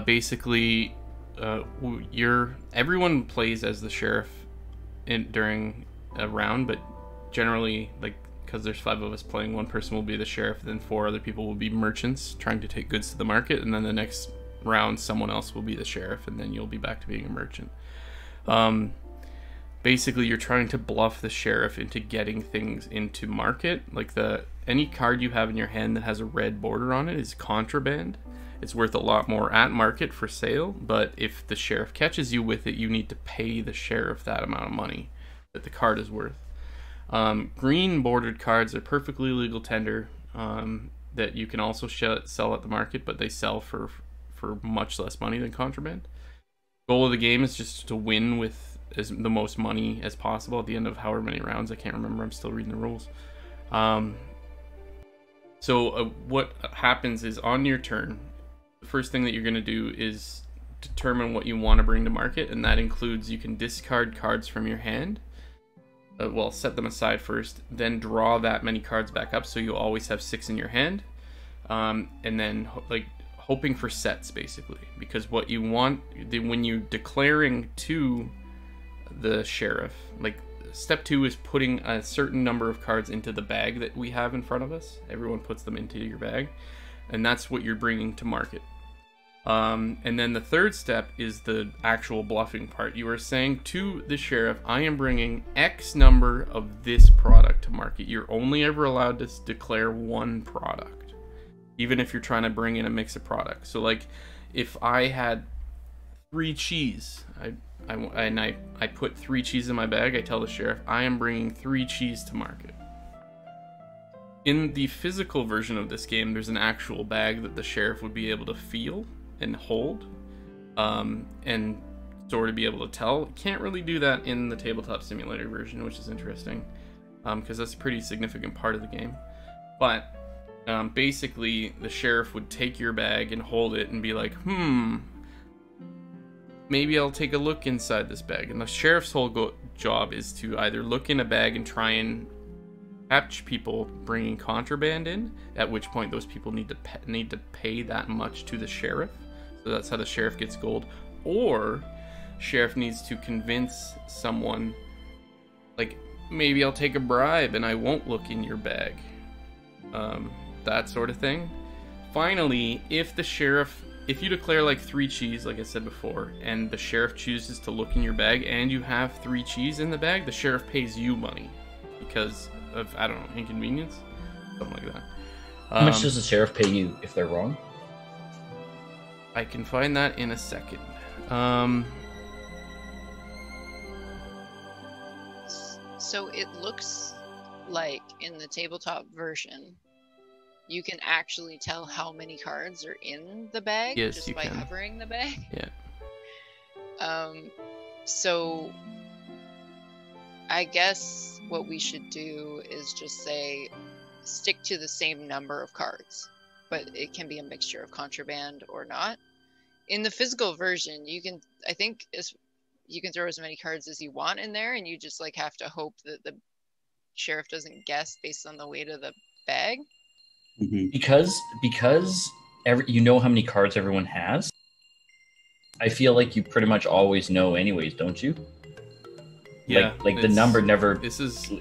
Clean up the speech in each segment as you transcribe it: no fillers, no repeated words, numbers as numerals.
Basically, everyone plays as the sheriff during a round, but generally, like, because there's 5 of us playing, one person will be the sheriff, then 4 other people will be merchants trying to take goods to the market, and then the next round someone else will be the sheriff, and then you'll be back to being a merchant. Basically, you're trying to bluff the sheriff into getting things into market. Like, any card you have in your hand that has a red border on it is contraband. It's worth a lot more at market for sale, but if the sheriff catches you with it, you need to pay the sheriff that amount of money that the card is worth. Green bordered cards are perfectly legal tender that you can also sell at the market, but they sell for much less money than contraband. Goal of the game is just to win with the most money as possible at the end of however many rounds. I can't remember. I'm still reading the rules. So what happens is on your turn, the first thing that you're going to do is determine what you want to bring to market, and that includes you can discard cards from your hand. Well, set them aside first, then draw that many cards back up so you always have 6 in your hand, and then hoping for sets, basically, because what you want when you're declaring to the sheriff, like, step 2 is putting a certain number of cards into the bag that we have in front of us. Everyone puts them into your bag, and that's what you're bringing to market. And then the third step is the actual bluffing part. You are saying to the sheriff, I am bringing X number of this product to market. You're only ever allowed to declare one product, even if you're trying to bring in a mix of products. So, like, if I had 3 cheese, I put 3 cheese in my bag, I tell the sheriff, I am bringing 3 cheese to market. In the physical version of this game, there's an actual bag that the sheriff would be able to feel and hold, and sort of be able to tell. Can't really do that in the Tabletop Simulator version, which is interesting, because that's a pretty significant part of the game. But basically, the sheriff would take your bag and hold it and be like, maybe I'll take a look inside this bag. And the sheriff's whole job is to either look in a bag and try and catch people bringing contraband in, at which point those people need to pay that much to the sheriff. So that's how the sheriff gets gold. Or sheriff needs to convince someone, like, maybe I'll take a bribe and I won't look in your bag. That sort of thing. Finally, if you declare like 3 cheese, like I said before, and the sheriff chooses to look in your bag and you have 3 cheese in the bag, the sheriff pays you money because of, I don't know, inconvenience, something like that. How much does the sheriff pay you if they're wrong? I can find that in a second. So it looks like in the tabletop version, you can actually tell how many cards are in the bag just by hovering the bag. Yeah. So I guess what we should do is just say stick to the same number of cards, but it can be a mixture of contraband or not. In the physical version, you can throw as many cards as you want in there, and you just like have to hope that the sheriff doesn't guess based on the weight of the bag. Mm-hmm. Because you know how many cards everyone has. I feel like you pretty much always know anyways, don't you? Yeah. Like the number never. This is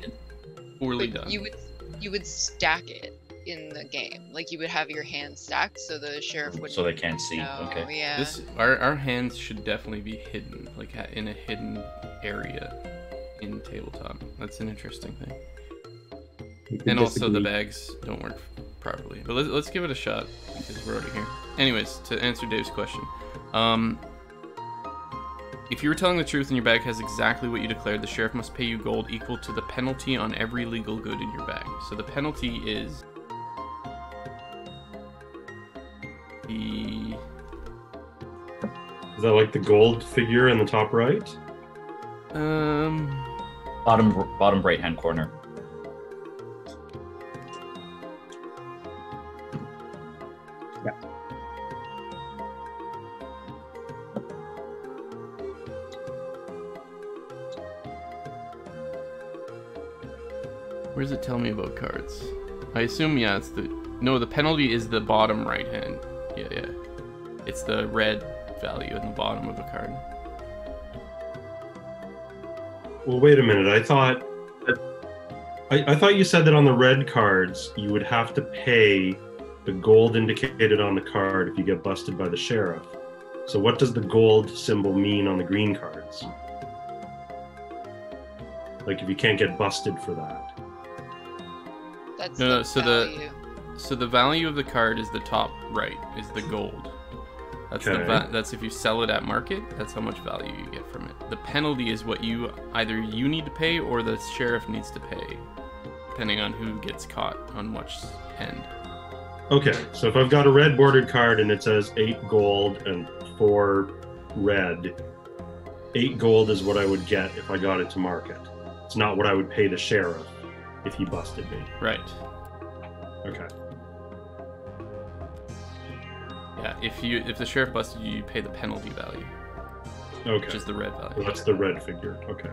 poorly done. You would stack it in the game. Like you would have your hand stacked so the sheriff would. So they can't see. know. Okay. Yeah. Our hands should definitely be hidden, like in a hidden area in tabletop. That's an interesting thing. And also the bags don't work properly. But let's give it a shot because we're already here. Anyways, to answer Dave's question, if you were telling the truth and your bag has exactly what you declared, the sheriff must pay you gold equal to the penalty on every legal good in your bag. So the penalty is the... Is that like the gold figure in the top right? Bottom right hand corner. Yeah. Where does it tell me about cards? I assume, yeah, it's the... No, the penalty is the bottom right hand. Yeah. It's the red value in the bottom of the card. Well, wait a minute. I thought you said that on the red cards you would have to pay the gold indicated on the card if you get busted by the sheriff. So what does the gold symbol mean on the green cards? Like if you can't get busted for that. That's No, the so value. So the value of the card is the top right, is the gold. That's Okay. that's if you sell it at market, that's how much value you get from it. The penalty is what either you need to pay or the sheriff needs to pay, depending on who gets caught on which end. Okay, so if I've got a red bordered card and it says 8 gold and 4 red, 8 gold is what I would get if I got it to market. It's not what I would pay the sheriff if he busted me. Right. Okay. Yeah, if the sheriff busted you, you pay the penalty value, Okay. which is the red So value. that's the red figure. Okay.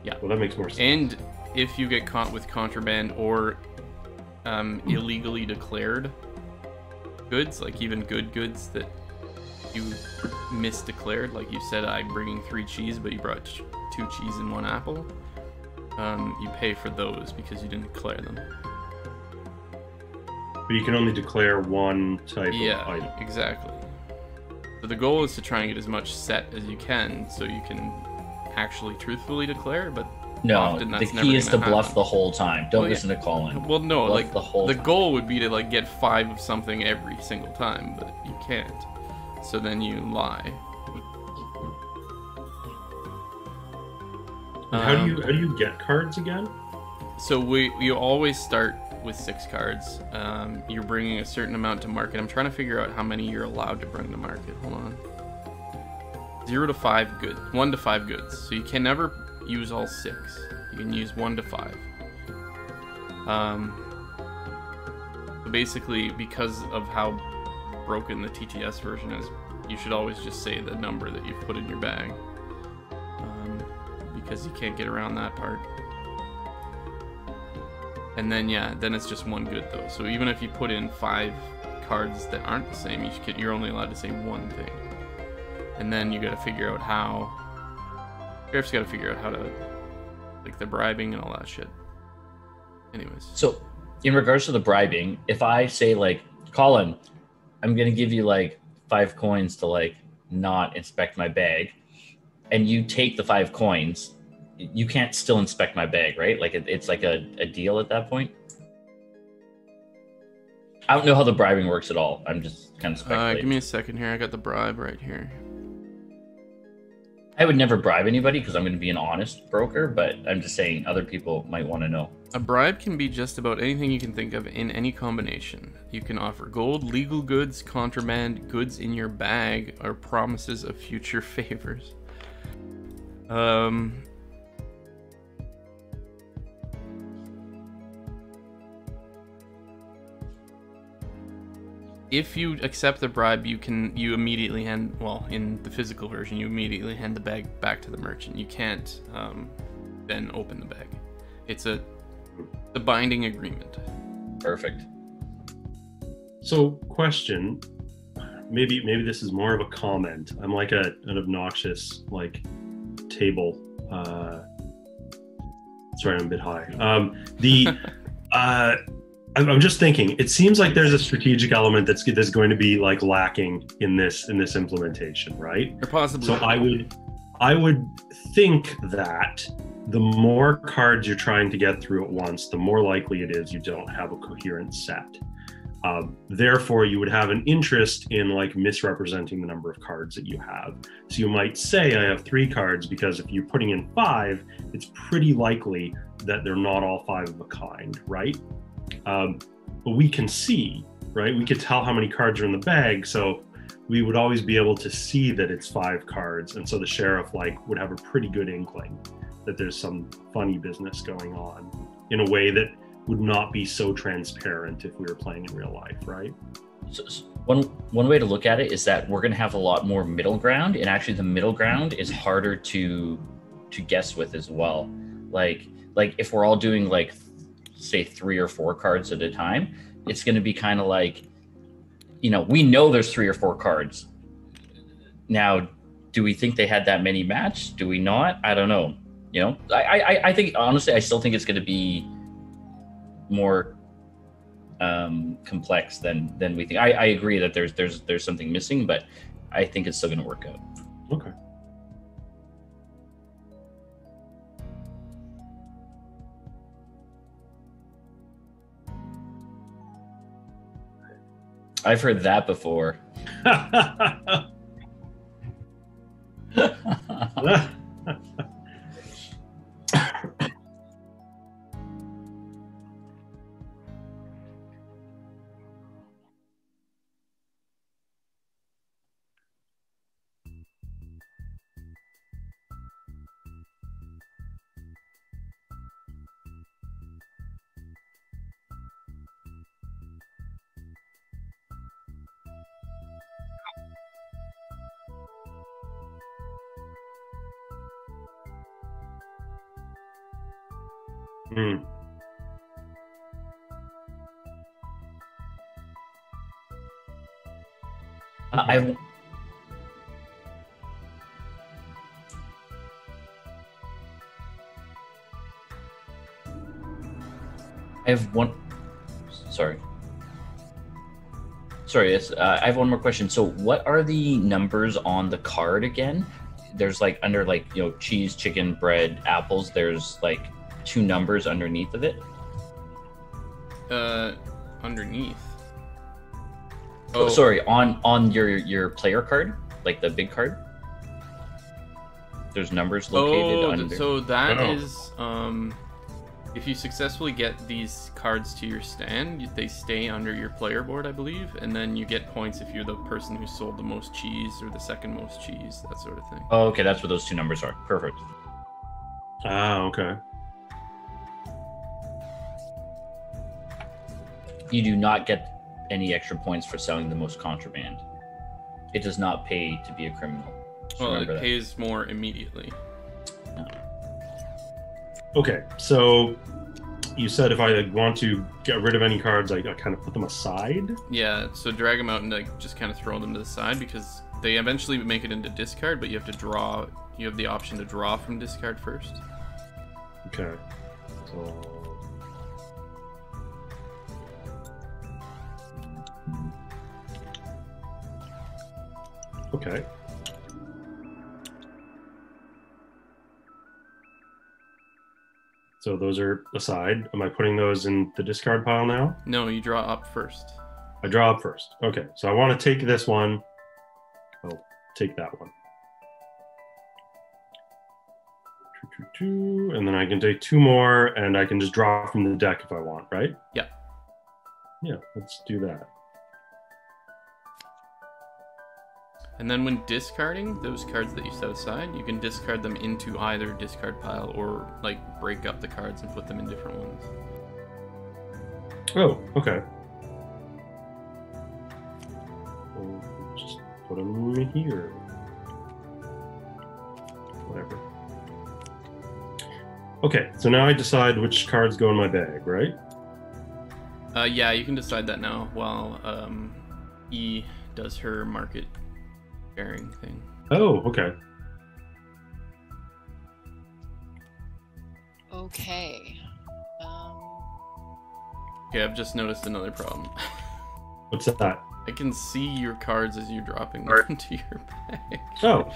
Yeah. Well, that makes more sense. And if you get caught with contraband or illegally declared goods, like even good goods that you misdeclared, like you said, I'm bringing 3 cheese, but you brought 2 cheese and 1 apple, you pay for those because you didn't declare them. But you can only declare one type of Yeah, item. exactly. So the goal is to try and get as much set as you can so you can actually truthfully declare, but No, often the that's never key is to gonna bluff happen. the whole time. Don't Well, yeah. listen to Colin. Well, no, Bluff like the whole the time. goal would be to like get 5 of something every single time, but you can't. So then you lie. And how do you get cards again? So you always start with 6 cards. You're bringing a certain amount to market. I'm trying to figure out how many you're allowed to bring to market. Hold on. 0 to 5 goods. 1 to 5 goods. So you can never use all 6. You can use 1 to 5. So basically, because of how broken the TTS version is, you should always just say the number that you've put in your bag. Because you can't get around that part. And then then it's just 1 good though. So even if you put in 5 cards that aren't the same, you're only allowed to say 1 thing. And then you got to figure out how. Sheriff's got to figure out how to, like the bribing and all that shit. Anyways. So, in regards to the bribing, if I say like, Colin, I'm gonna give you like 5 coins to like not inspect my bag, and you take the 5 coins, you can't still inspect my bag, right? Like it's like a deal at that point. I don't know how the bribing works at all. I'm just kind of speculating. Give me a second here. I got the bribe right here. I would never bribe anybody because I'm going to be an honest broker, but I'm just saying other people might want to know. A bribe can be just about anything you can think of in any combination. You can offer gold, legal goods, contraband, goods in your bag, or promises of future favors. If you accept the bribe, you immediately hand, well, in the physical version, you immediately hand the bag back to the merchant. You can't then open the bag. It's the binding agreement. Perfect. So, question. Maybe this is more of a comment. I'm like an obnoxious like table. Sorry, I'm a bit high. I'm just thinking. It seems like there's a strategic element that's going to be like lacking in this implementation, right? Or possibly. So I would think that the more cards you're trying to get through at once, the more likely it is you don't have a coherent set. Therefore, you would have an interest in like misrepresenting the number of cards that you have. So you might say, I have 3 cards, because if you're putting in 5, it's pretty likely that they're not all 5 of a kind, right? But we can see, right? We could tell how many cards are in the bag, so we would always be able to see that it's 5 cards, and so the sheriff would have a pretty good inkling that there's some funny business going on in a way that would not be so transparent if we were playing in real life, right? So one way to look at it is that we're going to have a lot more middle ground, and actually the middle ground is harder to guess with as well. Like if we're all doing like say 3 or 4 cards at a time, it's going to be kind of like, we know there's 3 or 4 cards. Now, do we think they had that many matched? Do we not? I don't know. I think honestly, I still think it's going to be more complex than we think. I agree that there's something missing, but I think it's still going to work out. Okay. I've heard that before. Hmm. I have one. Sorry. It's, I have one more question. So, what are the numbers on the card again? There's like under like cheese, chicken, bread, apples. There's like 2 numbers underneath of it. Underneath. Oh, sorry. On your player card, like the big card. There's numbers located under. So that is if you successfully get these cards to your stand, they stay under your player board, I believe, and then you get points if you're the person who sold the most cheese or the second most cheese, that sort of thing. Oh, okay, that's what those 2 numbers are. Perfect. Ah, okay. You do not get any extra points for selling the most contraband. It does not pay to be a criminal. Well, it pays more immediately. No. Okay, so you said if I want to get rid of any cards, I kind of put them aside? Yeah, so drag them out and just kind of throw them to the side, because they eventually make it into discard, but you have to draw. You have the option to draw from discard first. Okay. So... Okay. So those are aside. Am I putting those in the discard pile now? No, you draw up first. I draw up first. Okay, so I want to take this one. I'll take that one. And then I can take 2 more, and I can just draw from the deck if I want, right? Yeah. Yeah, let's do that. And then when discarding those cards that you set aside, you can discard them into either discard pile or like break up the cards and put them in different ones. Oh, okay. We'll just put them here. Whatever. Okay, so now I decide which cards go in my bag, right? Yeah, you can decide that now while E does her market sharing thing. Oh, okay. Okay. Okay, I've just noticed another problem. What's that? I can see your cards as you're dropping them into your bag. Oh.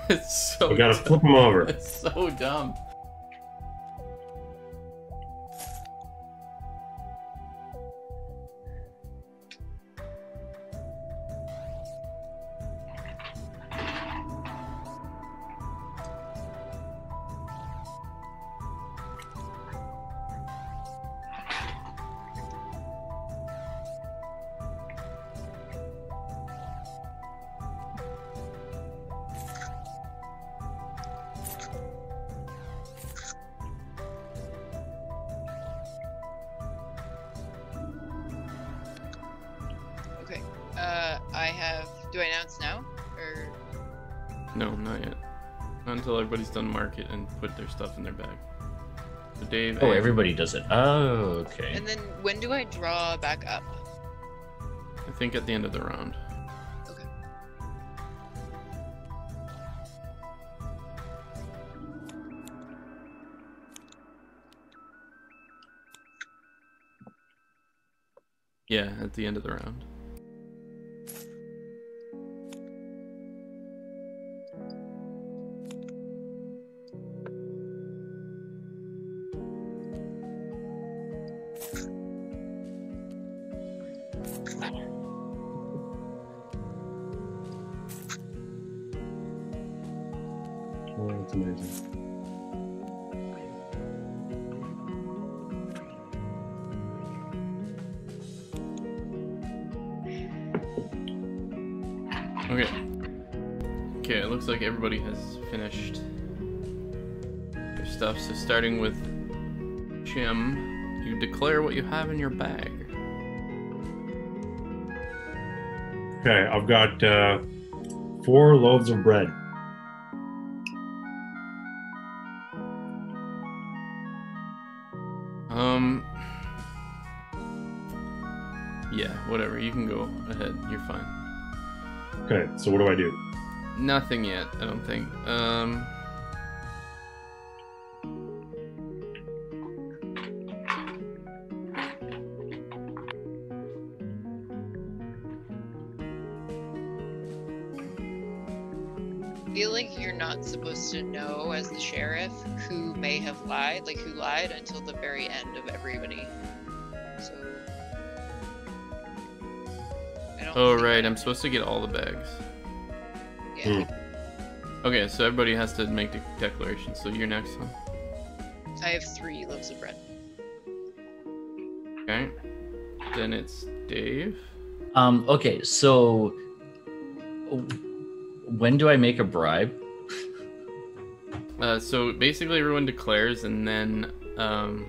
It's so I gotta flip them over. It's so dumb. I have. Do I announce now, or? No, not yet. until everybody's done market and put their stuff in their bag. So Dave. Oh, everybody does it. Oh, okay. And then when do I draw back up? I think at the end of the round. Okay. Yeah, at the end of the round. Oh, that's amazing. Okay. Okay, it looks like everybody has finished their stuff. So starting with Jim, you declare what you have in your bag. Okay, I've got 4 loaves of bread. Yeah, whatever. You can go ahead. You're fine. Okay, so what do I do? Nothing yet, I don't think. I feel like you're not supposed to know as the sheriff who may have lied, like who lied until the very end of everybody. So I don't Oh, think right. that- I'm supposed to get all the bags. Yeah. Okay, so everybody has to make the declaration. So you're next one. I have 3 loaves of bread. Okay. Then it's Dave. Okay, so when do I make a bribe? So basically everyone declares, and then I'm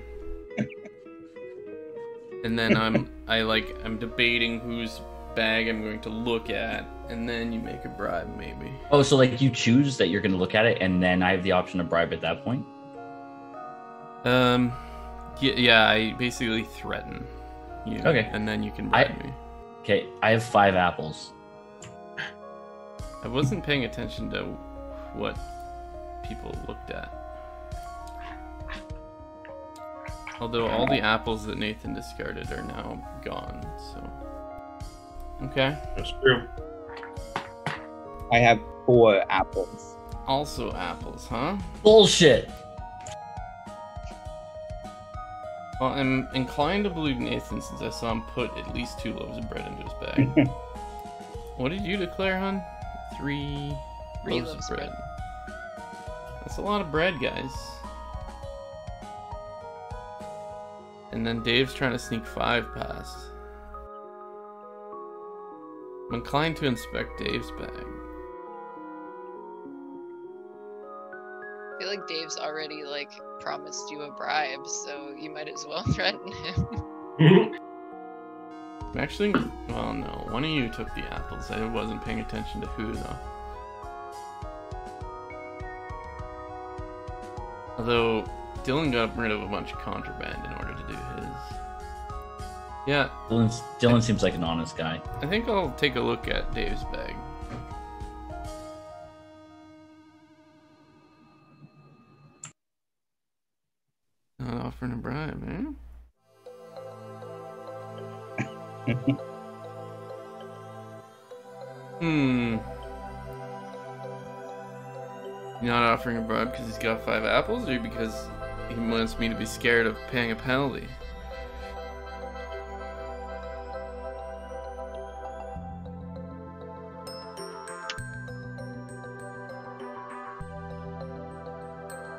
debating whose bag I'm going to look at, and then you make a bribe, maybe. Oh, so like you choose that you're going to look at it, and then I have the option to bribe at that point? Yeah, I basically threaten you. Okay. And then you can bribe me. Okay, I have 5 apples. I wasn't paying attention to what people looked at. Although all the apples that Nathan discarded are now gone, so... Okay. That's true. I have 4 apples. Also apples, huh? Bullshit! Well, I'm inclined to believe Nathan since I saw him put at least 2 loaves of bread into his bag. What did you declare, hon? 3 loaves of bread. That's a lot of bread, guys. And then Dave's trying to sneak 5 past. I'm inclined to inspect Dave's bag. I feel like Dave's already like promised you a bribe, so you might as well threaten him. I'm actually, well, no, one of you took the apples. I wasn't paying attention to who, though. Although, Dylan got rid of a bunch of contraband in order to do his. Yeah, Dylan seems like an honest guy. I think I'll take a look at Dave's bag. Not offering a bribe, eh? You're not offering a bribe because he's got 5 apples, or because he wants me to be scared of paying a penalty?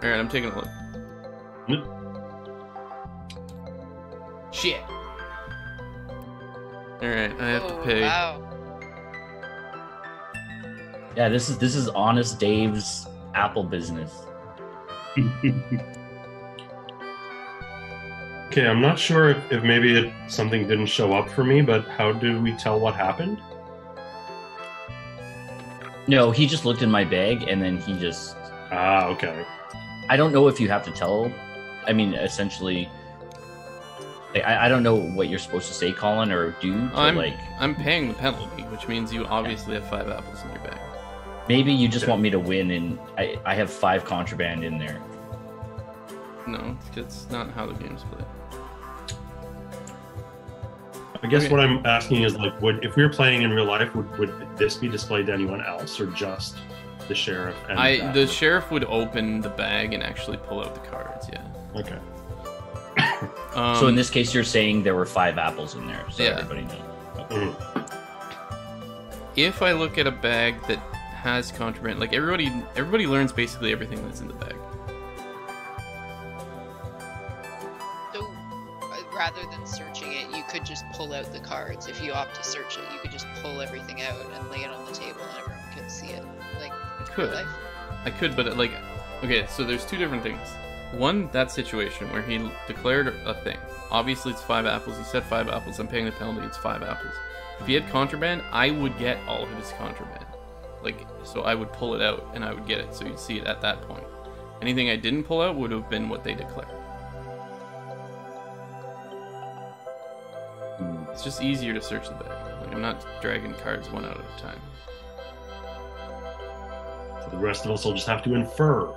Alright, I'm taking a look. Shit! Alright, I have to pay. Wow. Yeah, this is honest Dave's apple business. Okay, I'm not sure if maybe something didn't show up for me, but how do we tell what happened? No, he just looked in my bag and then he just Ah, okay. I don't know if you have to tell. I mean, essentially, I don't know what you're supposed to say, Colin, or do to I'm paying the penalty, which means you obviously have 5 apples in your bag. Maybe you just want me to win, and I have 5 contraband in there. No, that's not how the game's played. I guess what I'm asking is like, if we were playing in real life, would this be displayed to anyone else or just the sheriff? And the sheriff would open the bag and actually pull out the cards. Yeah. Okay. So in this case, you're saying there were 5 apples in there, so Yeah. everybody knows. Mhm. If I look at a bag that has contraband, like everybody learns basically everything that's in the bag. So rather than searching it, you could just pull out the cards. If you opt to search it, you could just pull everything out and lay it on the table, and everyone can see it. Like real life. I could, but like, okay, so there's 2 different things. One, that situation where he declared a thing. Obviously, it's 5 apples. He said 5 apples. I'm paying the penalty. It's 5 apples. If he had contraband, I would get all of his contraband. Like, so I would pull it out and I would get it. So you'd see it at that point. Anything I didn't pull out would have been what they declared. It's just easier to search the bag. Like, I'm not dragging cards one out at a time. So the rest of us will just have to infer.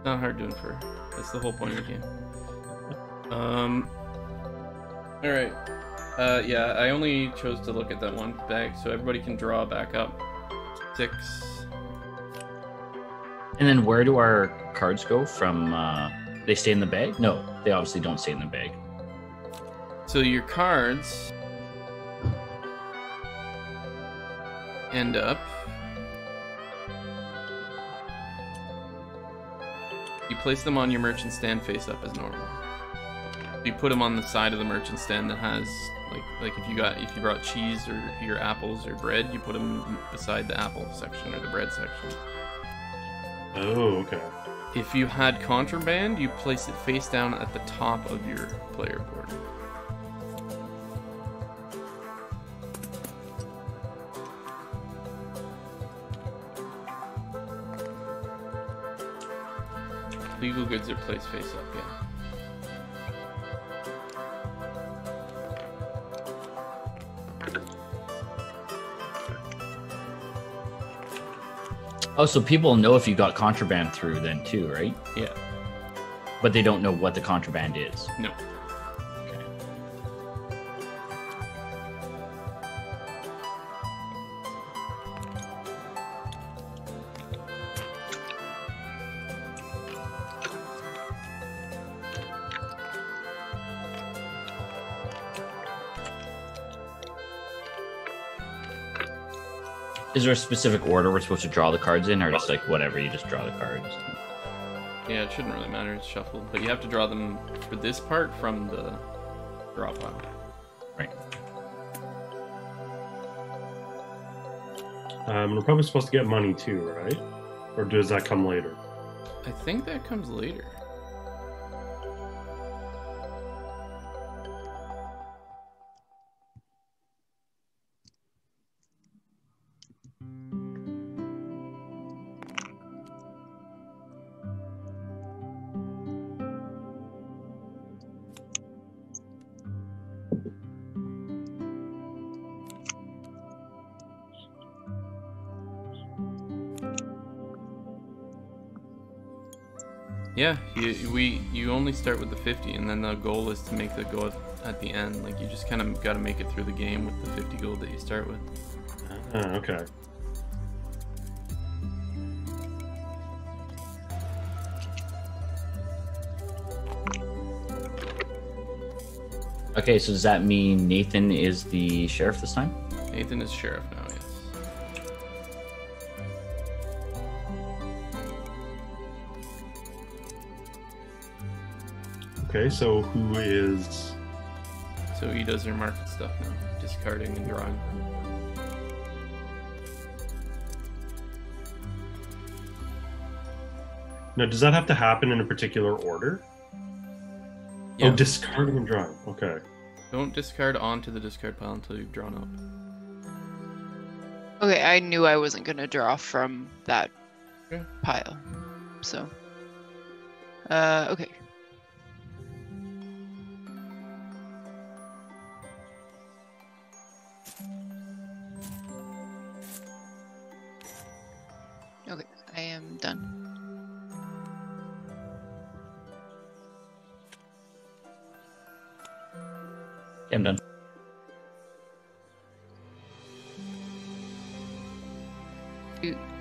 Not hard to infer. That's the whole point of the game. Alright. Yeah, I only chose to look at that one bag, so everybody can draw back up. 6. And then where do our cards go from? They stay in the bag? No, they obviously don't stay in the bag. So your cards end up... You place them on your merchant stand face up as normal. You put them on the side of the merchant stand that has, like if you brought cheese or your apples or bread, you put them beside the apple section or the bread section. Oh, okay. If you had contraband, you place it face down at the top of your player board. Legal goods are placed face up, yeah. Oh, so people know if you got contraband through then too, right? Yeah. But they don't know what the contraband is. No. Okay. Is there a specific order we're supposed to draw the cards in, or just like whatever, you just draw the cards? Yeah, it shouldn't really matter, it's shuffled. But you have to draw them for this part from the draw pile. Right. We're probably supposed to get money too, right? Or does that come later? I think that comes later. Yeah, you only start with the 50, and then the goal is to make the goal at the end. Like, you just kind of got to make it through the game with the 50 gold that you start with. Okay. Okay, so does that mean Nathan is the sheriff this time? Nathan is sheriff now, yes. Okay, so who is... So he does your market stuff now, discarding and drawing. Now, does that have to happen in a particular order? Yeah. Oh, discarding and drawing. Okay. Don't discard onto the discard pile until you've drawn up. Okay, I knew I wasn't gonna draw from that Okay. pile. So, okay. Okay, I am done. Okay, I'm done.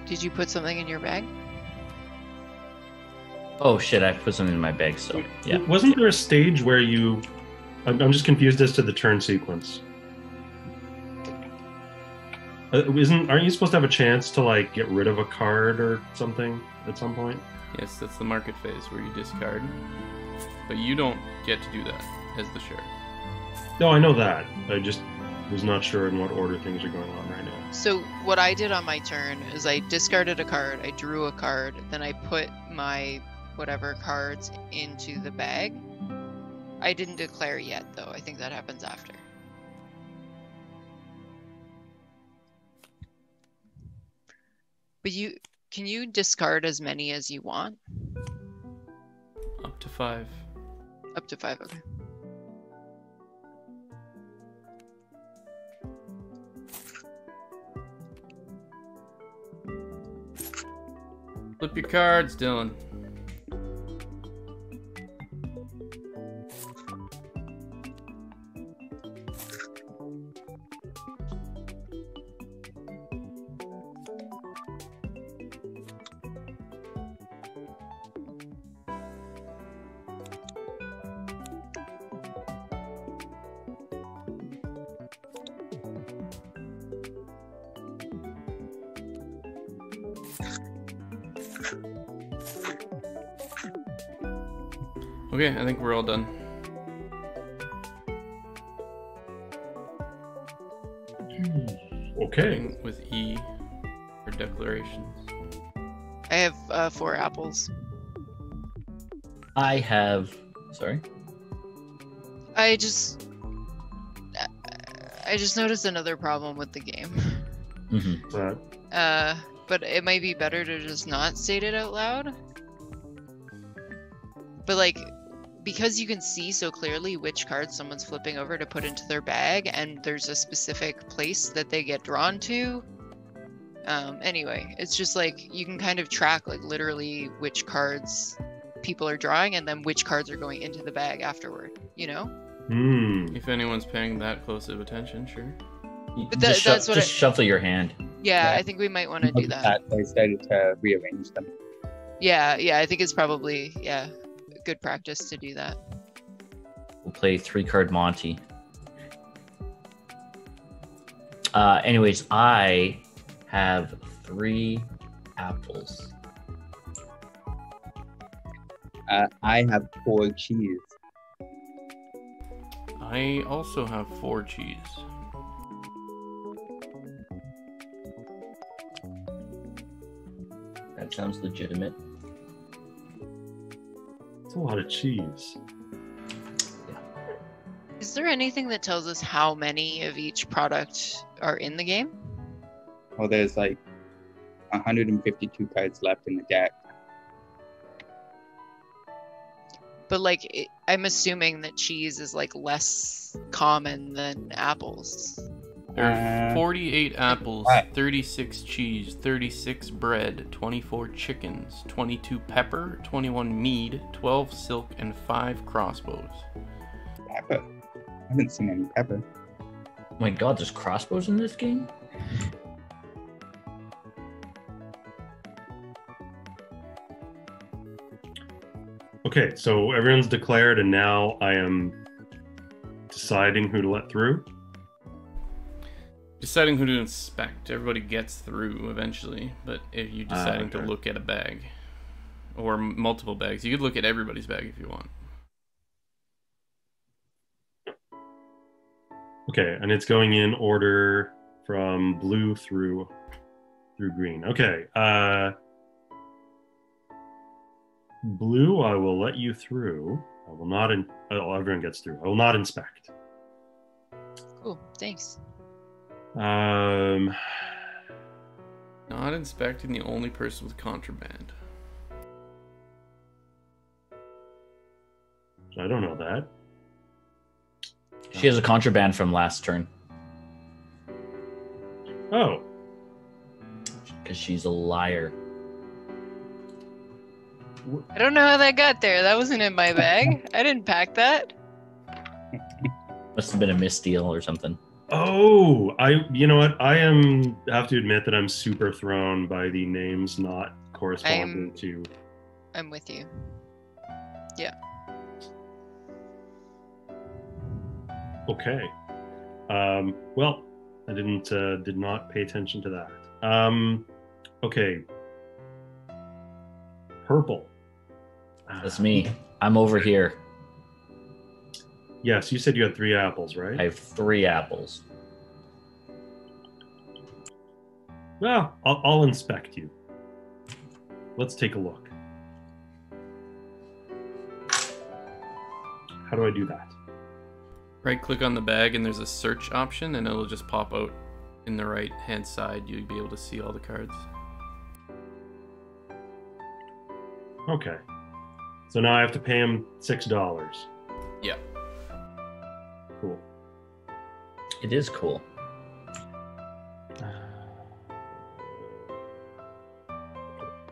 Did you put something in your bag? Oh shit! I put something in my bag. So yeah. Wasn't there a stage where you? I'm just confused as to the turn sequence. Aren't you supposed to have a chance to like get rid of a card or something at some point? Yes, that's the market phase where you discard. But you don't get to do that as the sheriff. No, I know that. I just was not sure in what order things are going on right now. So what I did on my turn is I discarded a card, I drew a card, then I put my whatever cards into the bag. I didn't declare yet, though. I think that happens after. But can you discard as many as you want? Up to 5. Up to 5, okay. Flip your cards, Dylan. Okay, I think we're all done. Okay. Starting with E for declarations. I have 4 apples. I have. Sorry. I just noticed another problem with the game. Mm-hmm. But it might be better to just not state it out loud. But like, because you can see so clearly which cards someone's flipping over to put into their bag, and there's a specific place that they get drawn to. Anyway, it's just like you can kind of track like literally which cards people are drawing and then which cards are going into the bag afterward, you know? If anyone's paying that close of attention, sure. But Just shuffle your hand. Yeah, Yeah. I think we might want to do that. I started to rearrange them. Yeah, I think it's probably, good practice to do that. We'll play 3-card Monty. Anyways, I have 3 apples. I have 4 cheese. I also have 4 cheese. That sounds legitimate. It's a lot of cheese. Is there anything that tells us how many of each product are in the game? Well, there's like 152 cards left in the deck. But like, I'm assuming that cheese is like less common than apples. There are 48 apples, What? 36 cheese, 36 bread, 24 chickens, 22 pepper, 21 mead, 12 silk, and 5 crossbows. Pepper. I haven't seen any pepper. Oh my god, there's crossbows in this game? Okay, so everyone's declared, and now I am deciding who to let through. Deciding who to inspect. Everybody gets through eventually, but if you're deciding to okay. look at a bag or multiple bags, you could look at everybody's bag if you want. Okay, and it's going in order from blue through green. Okay, blue, I will let you through. I will not. Everyone gets through. I will not inspect. Cool, thanks. Not inspecting the only person with contraband. I don't know that. She has a contraband from last turn Oh, because she's a liar. I don't know how that got there. That wasn't in my bag. I didn't pack that. Must have been a misdeal or something. oh, you know what? I have to admit that I'm super thrown by the names not corresponding to. I'm with you. Okay. Well, I did not pay attention to that. Okay. Purple. That's me. I'm over here. Yes, you said you had 3 apples, right? I have 3 apples. Well, I'll inspect you. Let's take a look. How do I do that? Right click on the bag and there's a search option and it'll just pop out in the right hand side. You'll be able to see all the cards. Okay. So now I have to pay him $6. Yeah. Cool. It is cool.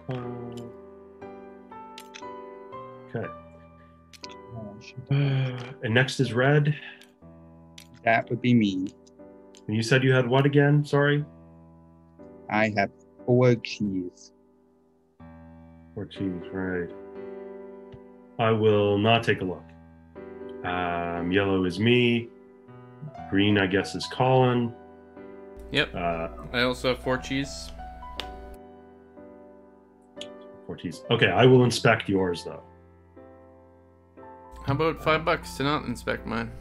Okay. Oh, shoot. And next is red. That would be me. And you said you had what again? Sorry? I have 4 cheese. 4 cheese, right. I will not take a look. Yellow is me. Green, I guess, is Colin. Yep. I also have 4 cheese. 4 cheese. Okay, I will inspect yours, though. How about $5 to not inspect mine?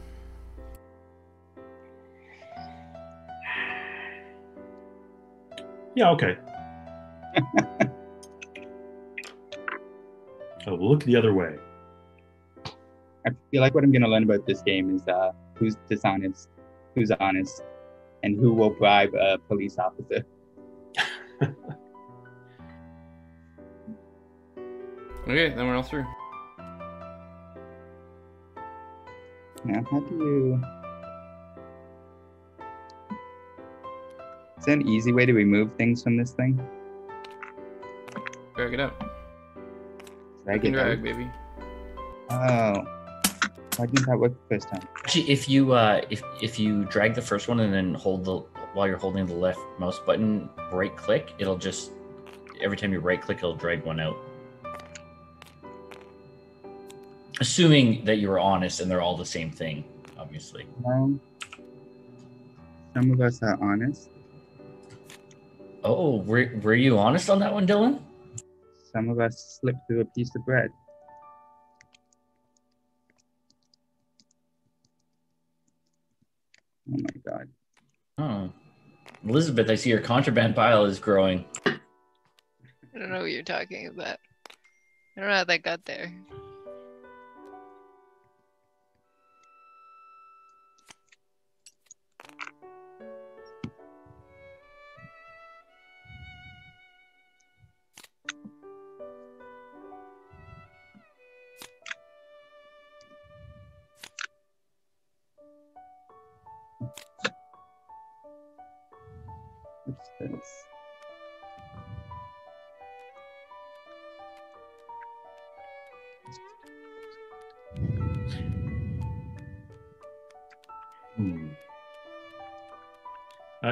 Yeah, okay. I will look the other way. I feel like what I'm going to learn about this game is who's dishonest, who's honest, and who will bribe a police officer. Okay, then we're all through. Now, how do you... Is there an easy way to remove things from this thing? Drag it out. Drag Drag, it out? baby. Oh. Why didn't that work the first time? Actually, if you drag the first one and then while you're holding the left mouse button, right click, it'll just every time you right click, it'll drag one out. Assuming that you're honest and they're all the same thing, obviously. No. Some of us are honest. Oh, were you honest on that one, Dylan? Some of us slip through a piece of bread. Oh my god. Oh. Elizabeth, I see your contraband pile is growing. I don't know what you're talking about. I don't know how that got there. What's this?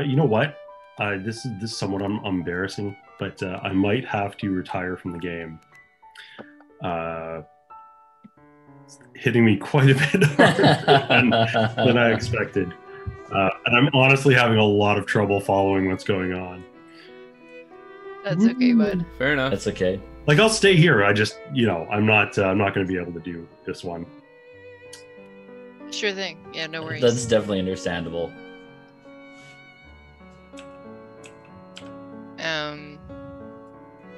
You know what? This is somewhat embarrassing, but I might have to retire from the game. It's hitting me quite a bit harder than I expected. And I'm honestly having a lot of trouble following what's going on. That's okay, bud. Fair enough. That's okay. Like, I'll stay here. I just, I'm not going to be able to do this one. Sure thing. Yeah, no worries. That's definitely understandable.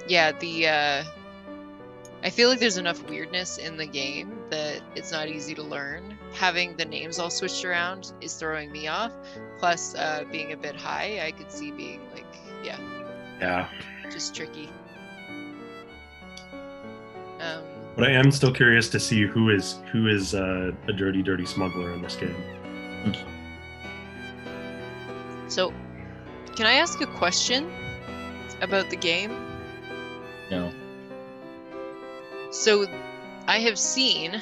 Yeah, I feel like there's enough weirdness in the game that it's not easy to learn. Having the names all switched around is throwing me off. Plus, being a bit high, I could see being like, yeah. Yeah. Just tricky. But I am still curious to see who is a dirty smuggler in this game. So, can I ask a question about the game? No. So, I have seen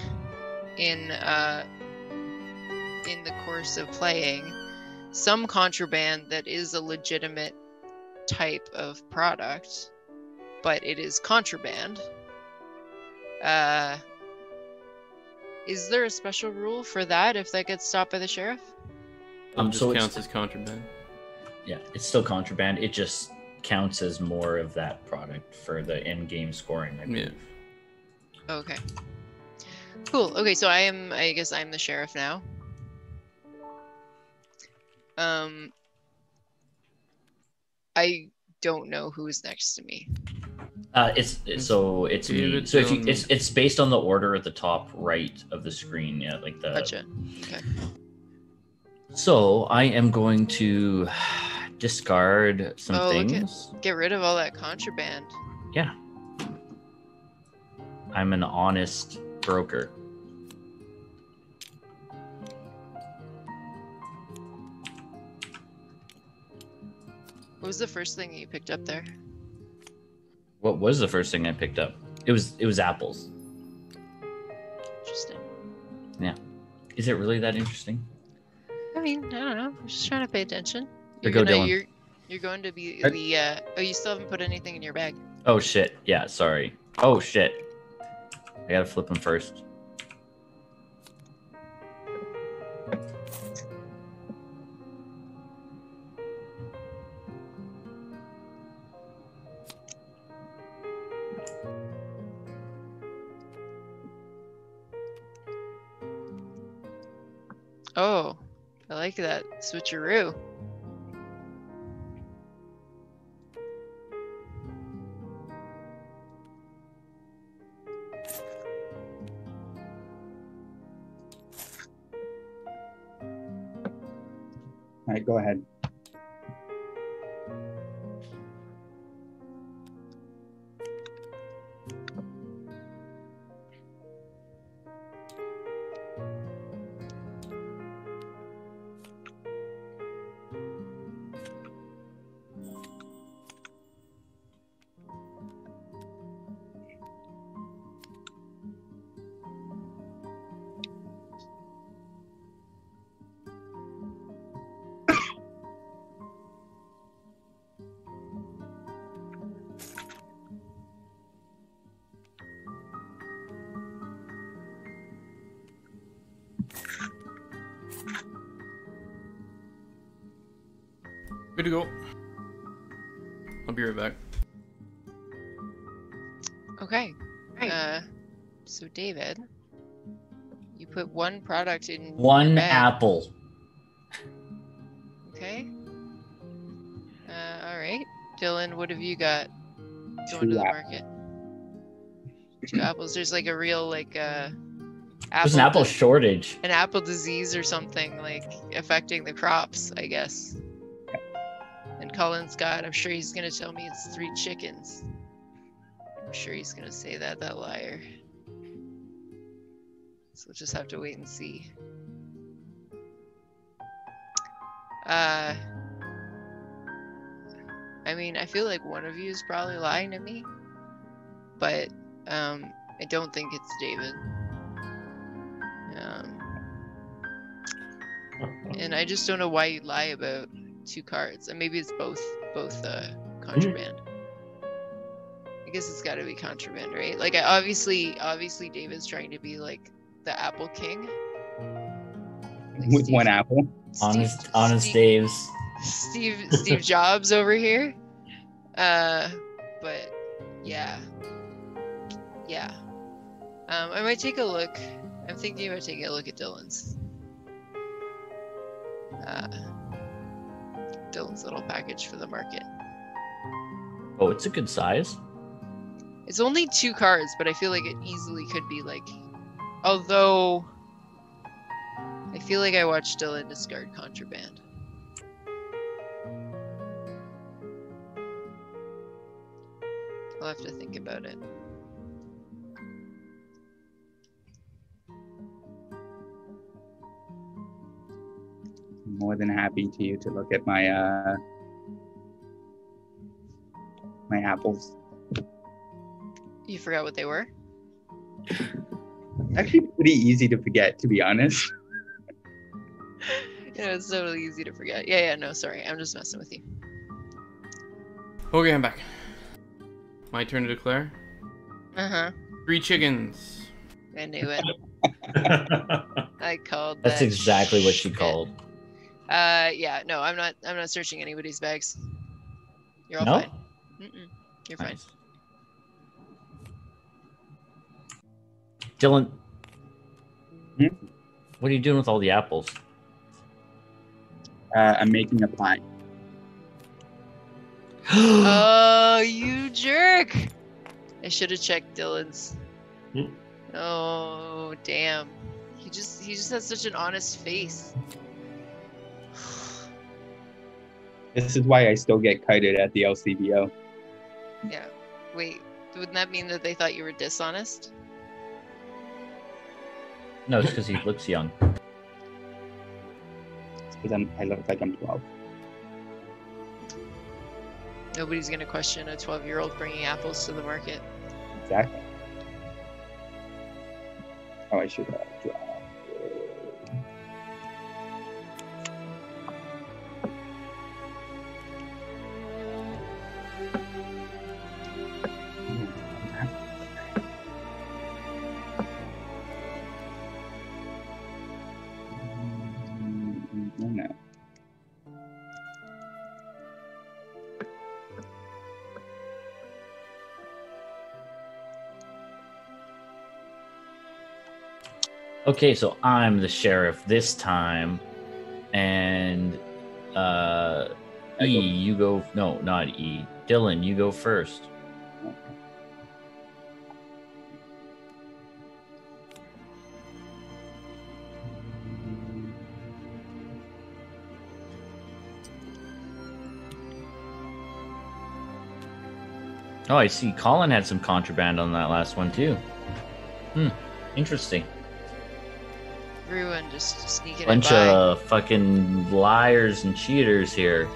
in the course of playing some contraband that is a legitimate type of product, but it is contraband. Is there a special rule for that if that gets stopped by the sheriff? It just So counts as contraband. Yeah, it's still contraband. It just counts as more of that product for the in-game scoring. I believe. Yeah. Okay. Cool. Okay, so I guess I'm the sheriff now. I don't know who's next to me. It's me. So if you, it's based on the order at the top right of the screen. Yeah, like the. Gotcha. Okay. So I am going to discard some things. Get rid of all that contraband. Yeah. I'm an honest broker. What was the first thing you picked up there? What was the first thing I picked up? It was apples. Interesting. Yeah. Is it really that interesting? I mean, I don't know. I'm just trying to pay attention. You're Dylan. You're going to be the oh, you still haven't put anything in your bag. Oh shit. Yeah, sorry. Oh shit. I gotta flip them first. Oh, I like that switcheroo. All right, go ahead. Good to go. I'll be right back. Okay. So David, you put one product in One your bag. apple. Okay. All right. Dylan, what have you got going to the market? 2 apples. There's like a real There's an apple shortage. An apple disease or something like affecting the crops, I guess. And Colin's got, I'm sure he's gonna tell me it's 3 chickens. I'm sure he's gonna say that liar. So we'll just have to wait and see. I mean, I feel like one of you is probably lying to me, but I don't think it's David. And I just don't know why you'd lie about 2 cards, and maybe it's both contraband. I guess it's got to be contraband, right? Like, obviously David's trying to be like the Apple King, like with one apple. Honest Dave's. Steve Jobs over here. But yeah. I might take a look. I'm thinking about taking a look at Dylan's. Dylan's little package for the market. Oh, it's a good size. It's only 2 cards, but I feel like it easily could be like, although I feel like I watched Dylan discard contraband. I'll have to think about it. I'm more than happy to look at my my apples. You forgot what they were? Actually, pretty easy to forget, to be honest. Yeah, it's totally easy to forget. Yeah, no, sorry. I'm just messing with you. Okay, I'm back. My turn to declare. Uh-huh. 3 chickens. I knew it. I called That's that exactly what she shit. called. Yeah, no, I'm not searching anybody's bags. You're all No? fine. You're fine. Nice. Dylan, Hmm? what are you doing with all the apples? I'm making a pie. Oh, you jerk! I should have checked Dylan's. Hmm. Oh, damn. He just has such an honest face. This is why I still get kited at the LCBO. Yeah. Wait, wouldn't that mean that they thought you were dishonest? No, it's because he looks young. It's because I look like I'm 12. Nobody's gonna question a 12-year-old bringing apples to the market. Exactly. Oh, I should draw. No. Okay, so I'm the sheriff this time, and E, you go. No, not E. Dylan, you go first. Oh, I see. Colin had some contraband on that last one too. Interesting. Everyone just sneaking Bunch it by. of fucking liars and cheaters here,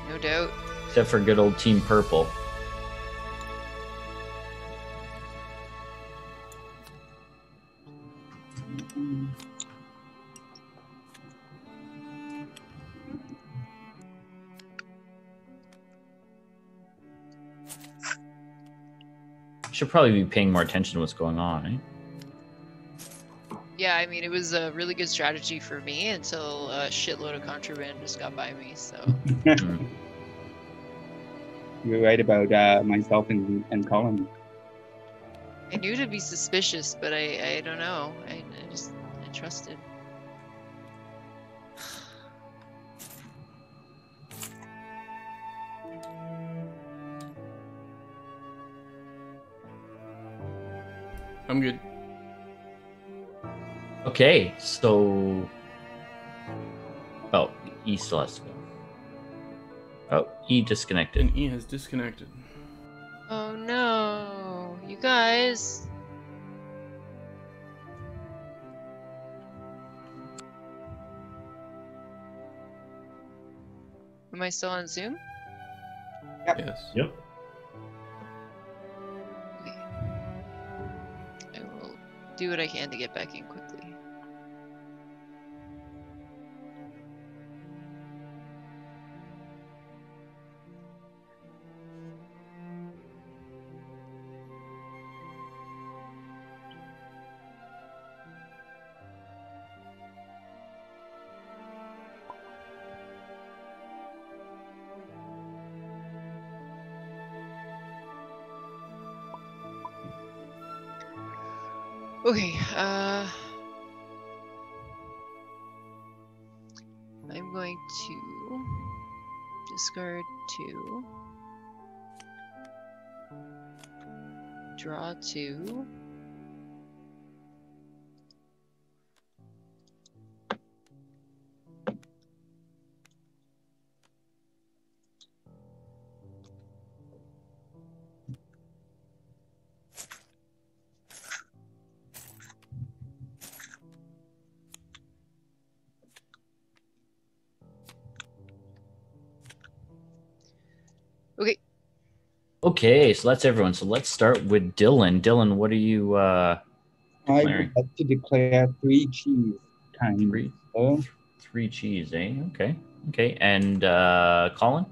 No doubt. except for good old Team Purple. Should probably be paying more attention to what's going on, eh? Yeah, I mean, it was a really good strategy for me until a shitload of contraband just got by me, so. You're right about myself and Colin. I knew to be suspicious, but I don't know. I trusted. I'm good. Okay, so... Oh, E still has to go. Oh, E disconnected. And E has disconnected. Oh no, you guys. Am I still on Zoom? Yes. Yep. Okay. I will do what I can to get back in quickly. Okay, I'm going to discard 2, draw 2, Okay, so that's everyone. So let's start with Dylan. Dylan, what are you I declaring? would like to declare 3 cheese times. Three. 3 cheese, eh? Okay. Okay. And Colin?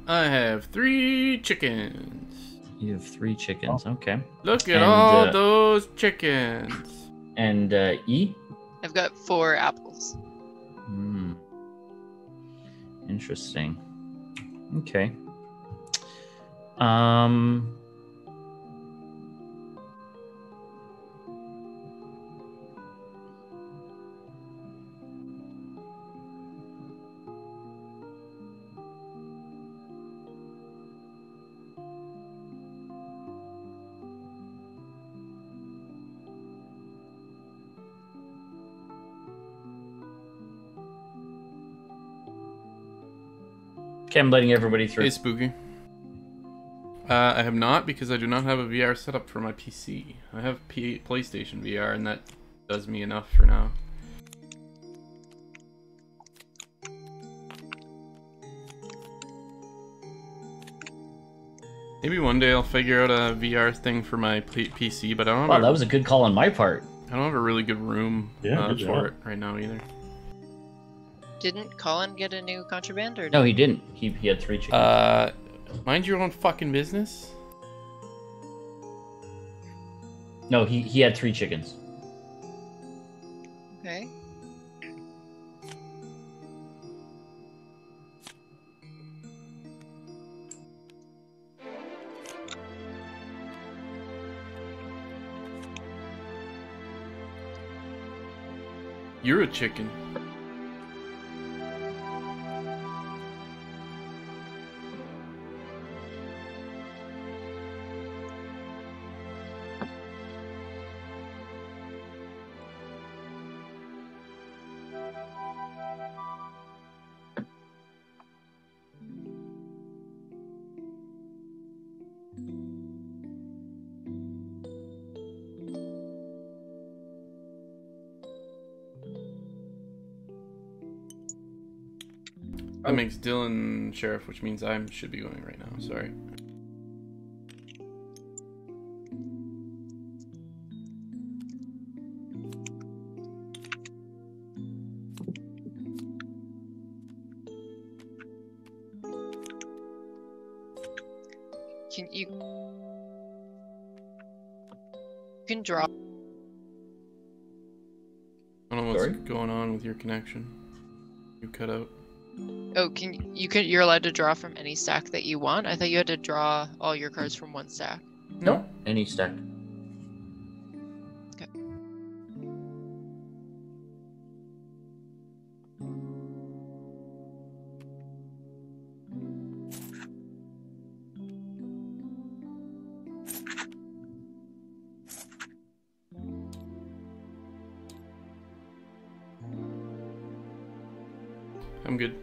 I have 3 chickens. You have 3 chickens. Okay. Look at And, all those chickens. And E? I've got 4 apples. Interesting. Okay. Um. Okay, I'm letting everybody through. Hey, Spooky. I have not, because I do not have a VR setup for my PC. I have PlayStation VR, and that does me enough for now. Maybe one day I'll figure out a VR thing for my PC, but I don't. Wow, that was a good call on my part. I don't have a really good room Good for job. it right now either. Didn't Colin get a new contraband or No, he didn't. He had 3 chickens. Mind your own fucking business. No, he had 3 chickens. Okay. You're a chicken. That makes Dylan sheriff, which means I should be going right now. Sorry. Can you can draw? I don't know what's Sorry? going on with your connection. You cut out. Oh, you're allowed to draw from any stack that you want? I thought you had to draw all your cards from one stack. No, any stack. Okay. I'm good.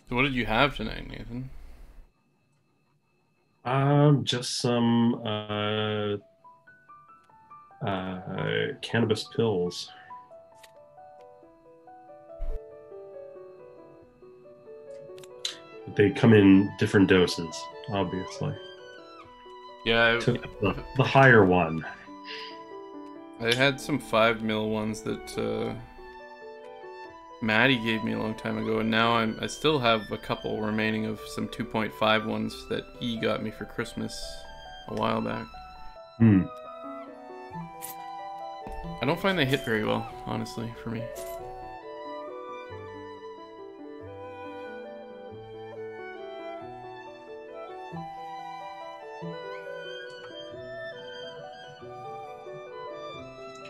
So what did you have tonight, Nathan? Just some cannabis pills. They come in different doses, obviously. Yeah, Took the higher one. I had some 5 mil ones that Maddie gave me a long time ago, and now I still have a couple remaining of some 2.5 ones that E got me for Christmas a while back. I don't find they hit very well, honestly, for me.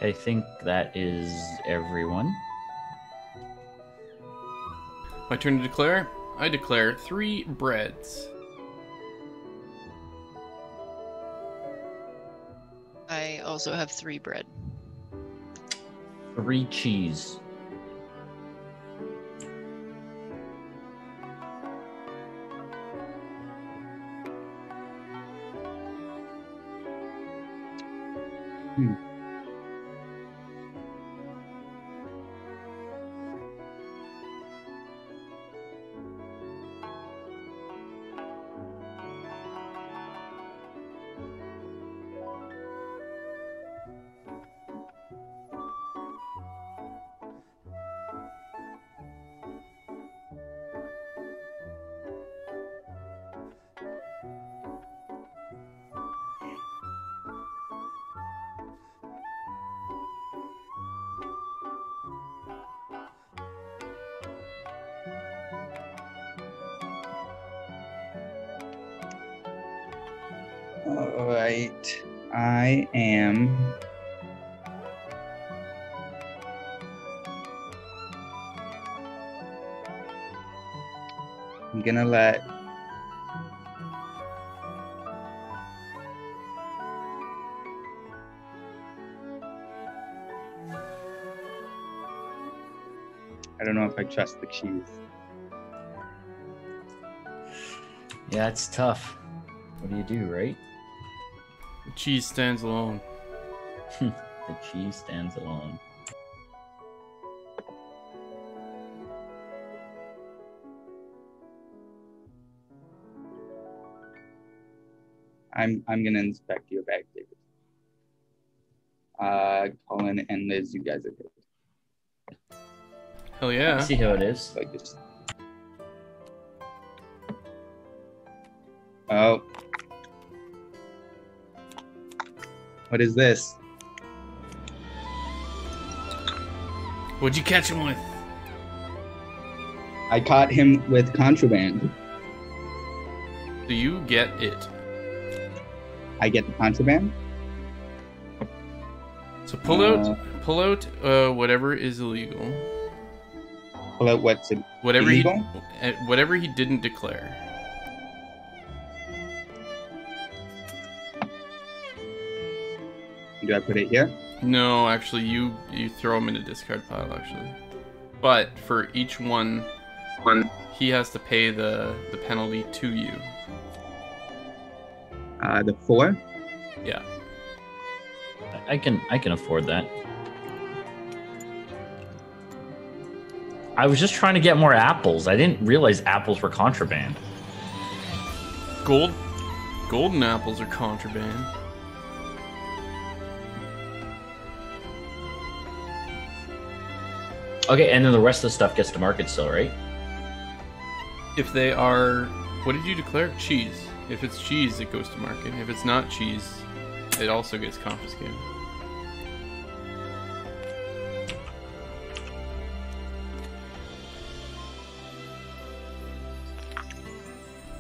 I think that is everyone. My turn to declare. I declare 3 breads. I also have 3 bread. 3 cheese. All right. I am. I'm gonna let. I don't know if I trust the cheese. Yeah, it's tough. What do you do, right? The cheese stands alone. The cheese stands alone. I'm gonna inspect your bag, David. Colin and Liz, you guys are good. Hell yeah. See how it is. Like this. Oh. What is this? What'd you catch him with? I caught him with contraband. Do you get it? I get the contraband? So pull out whatever is illegal. Pull out what's Whatever illegal? whatever he didn't declare. Do I put it here? No, actually, you throw him in a discard pile, actually. But for each one, he has to pay the penalty to you. The 4? Yeah. I can afford that. I was just trying to get more apples. I didn't realize apples were contraband. Golden apples are contraband. Okay, and then the rest of the stuff gets to market still, right? If they are, what did you declare? Cheese. If it's cheese, it goes to market. If it's not cheese, it also gets confiscated.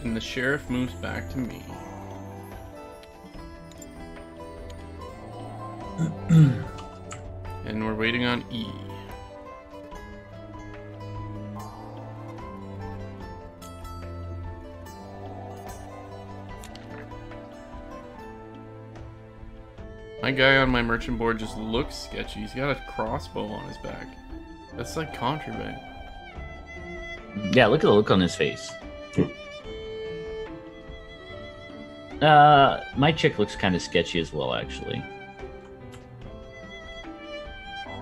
And the sheriff moves back to me. And we're waiting on E. My guy on my merchant board just looks sketchy. He's got a crossbow on his back. That's like contraband. Yeah, look at the look on his face. My chick looks kind of sketchy as well, actually.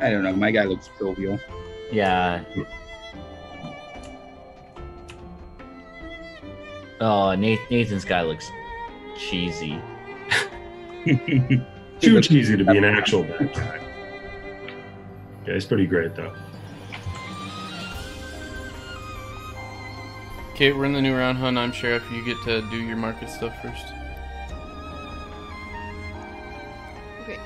I don't know. My guy looks jovial. Yeah. Oh, Nathan's guy looks cheesy. Too cheesy to be an actual bad guy. Yeah, he's pretty great though. Okay, we're in the new round, hun. I'm sheriff. You get to do your market stuff first. Okay.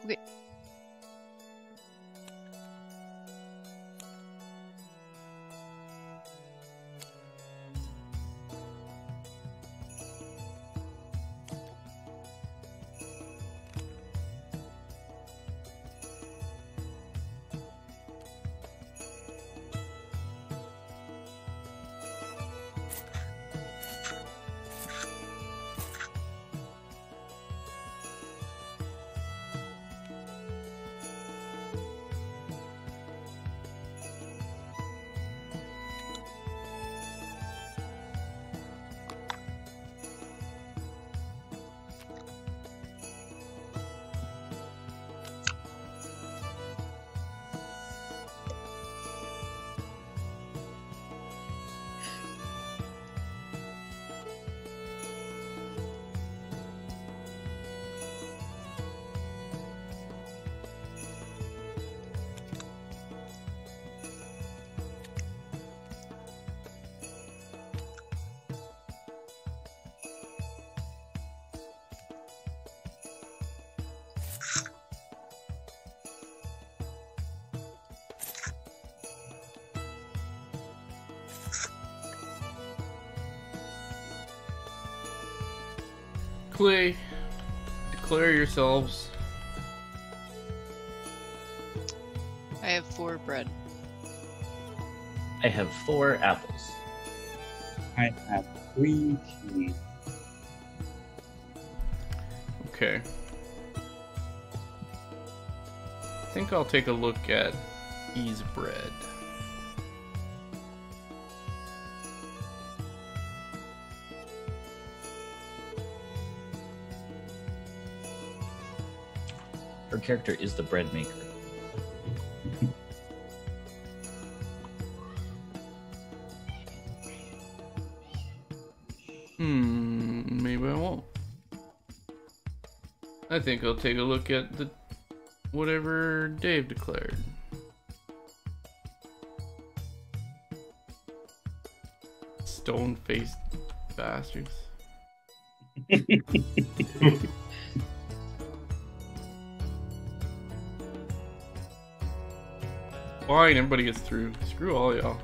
Okay. Clay, declare yourselves. I have 4 bread. I have 4 apples. I have 3 cheese. Okay. I think I'll take a look at E's bread. Her character is the bread maker. Maybe I won't. I think I'll take a look at the whatever Dave declared. Stone-faced bastards. Fine, everybody gets through. Screw all y'all.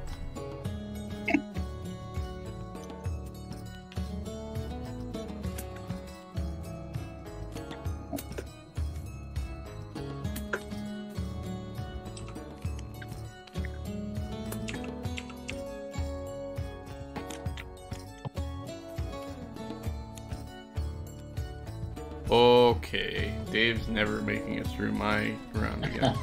Okay, Dave's never making it through my round again.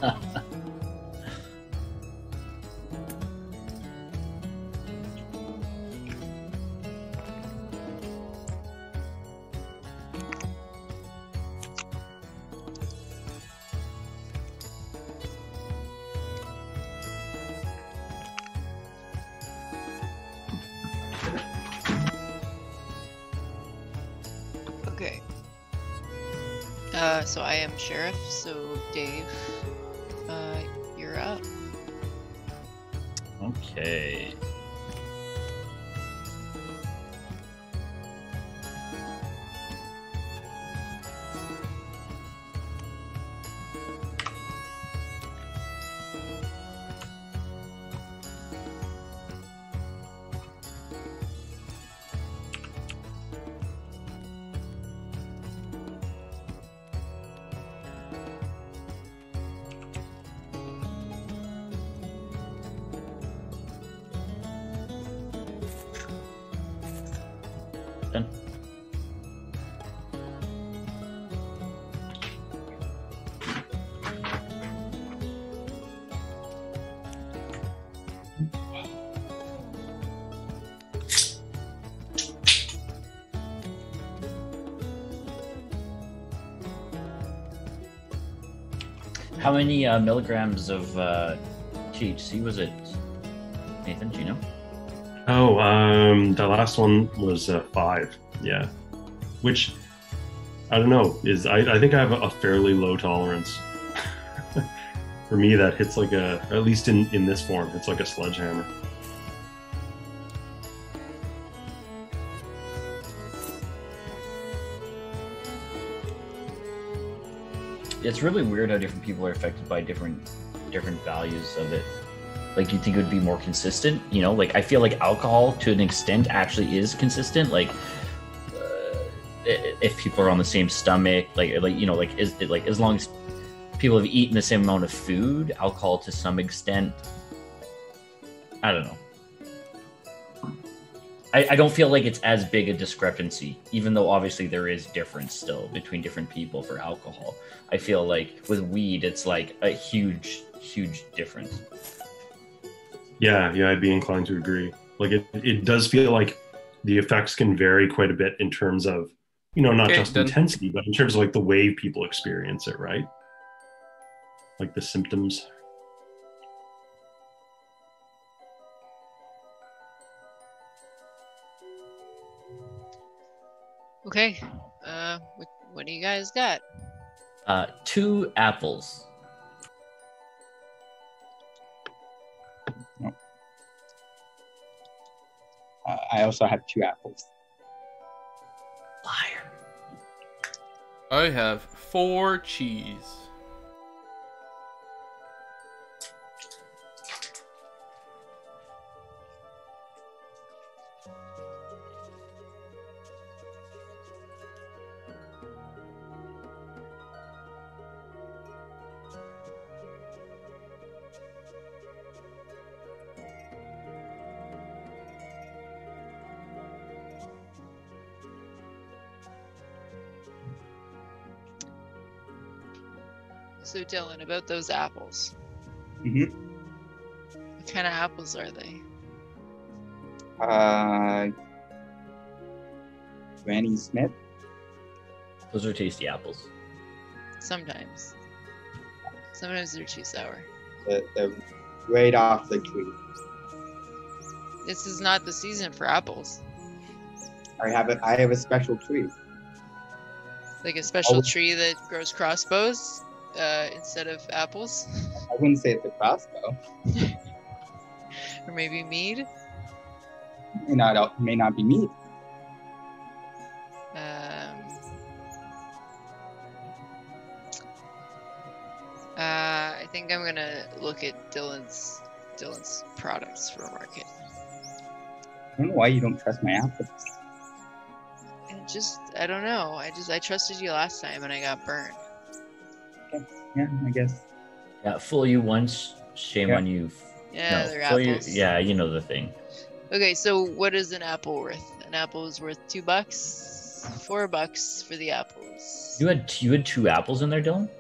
Okay. So I am Sheriff, so Dave, you're up. Okay. Done. How many milligrams of THC was it, Nathan? Do you know? Oh, the last one was 5. Yeah, which I don't know is I think I have a fairly low tolerance. For me, that hits like at least in this form, it's like a sledgehammer. it's really weird how different people are affected by different values of it. Like, you think it would be more consistent, you know? Like, I feel like alcohol to an extent actually is consistent. Like, if people are on the same stomach, like you know, like as long as people have eaten the same amount of food, alcohol to some extent. I don't know. I don't feel like it's as big a discrepancy, even though obviously there is difference still between different people for alcohol. I feel like with weed, it's like a huge difference. Yeah, I'd be inclined to agree. Like it does feel like the effects can vary quite a bit in terms of, you know, not Okay, just done. intensity, but in terms of like the way people experience it, right? Like the symptoms. Okay. What do you guys got? 2 apples. I also have 2 apples. Liar. I have 4 cheese. So Dylan, about those apples. Mm-hmm. What kind of apples are they? Granny Smith. Those are tasty apples. Sometimes. Sometimes they're too sour. They're right off the tree. This is not the season for apples. I have a special tree. Like a special Oh. tree that grows crossbows instead of apples, I wouldn't say it's a crossbow. or maybe mead. May not be meat. I think I'm gonna look at Dylan's products for market. I don't know why you don't trust my apples. I don't know. I trusted you last time and I got burned. Yeah, I guess. Yeah, fool you once, shame on you. Yeah, No, they're fool you, apples. yeah, you know the thing. Okay, so what is an apple worth? An apple is worth $2, $4 for the apples. You had 2 apples in there, Dylan?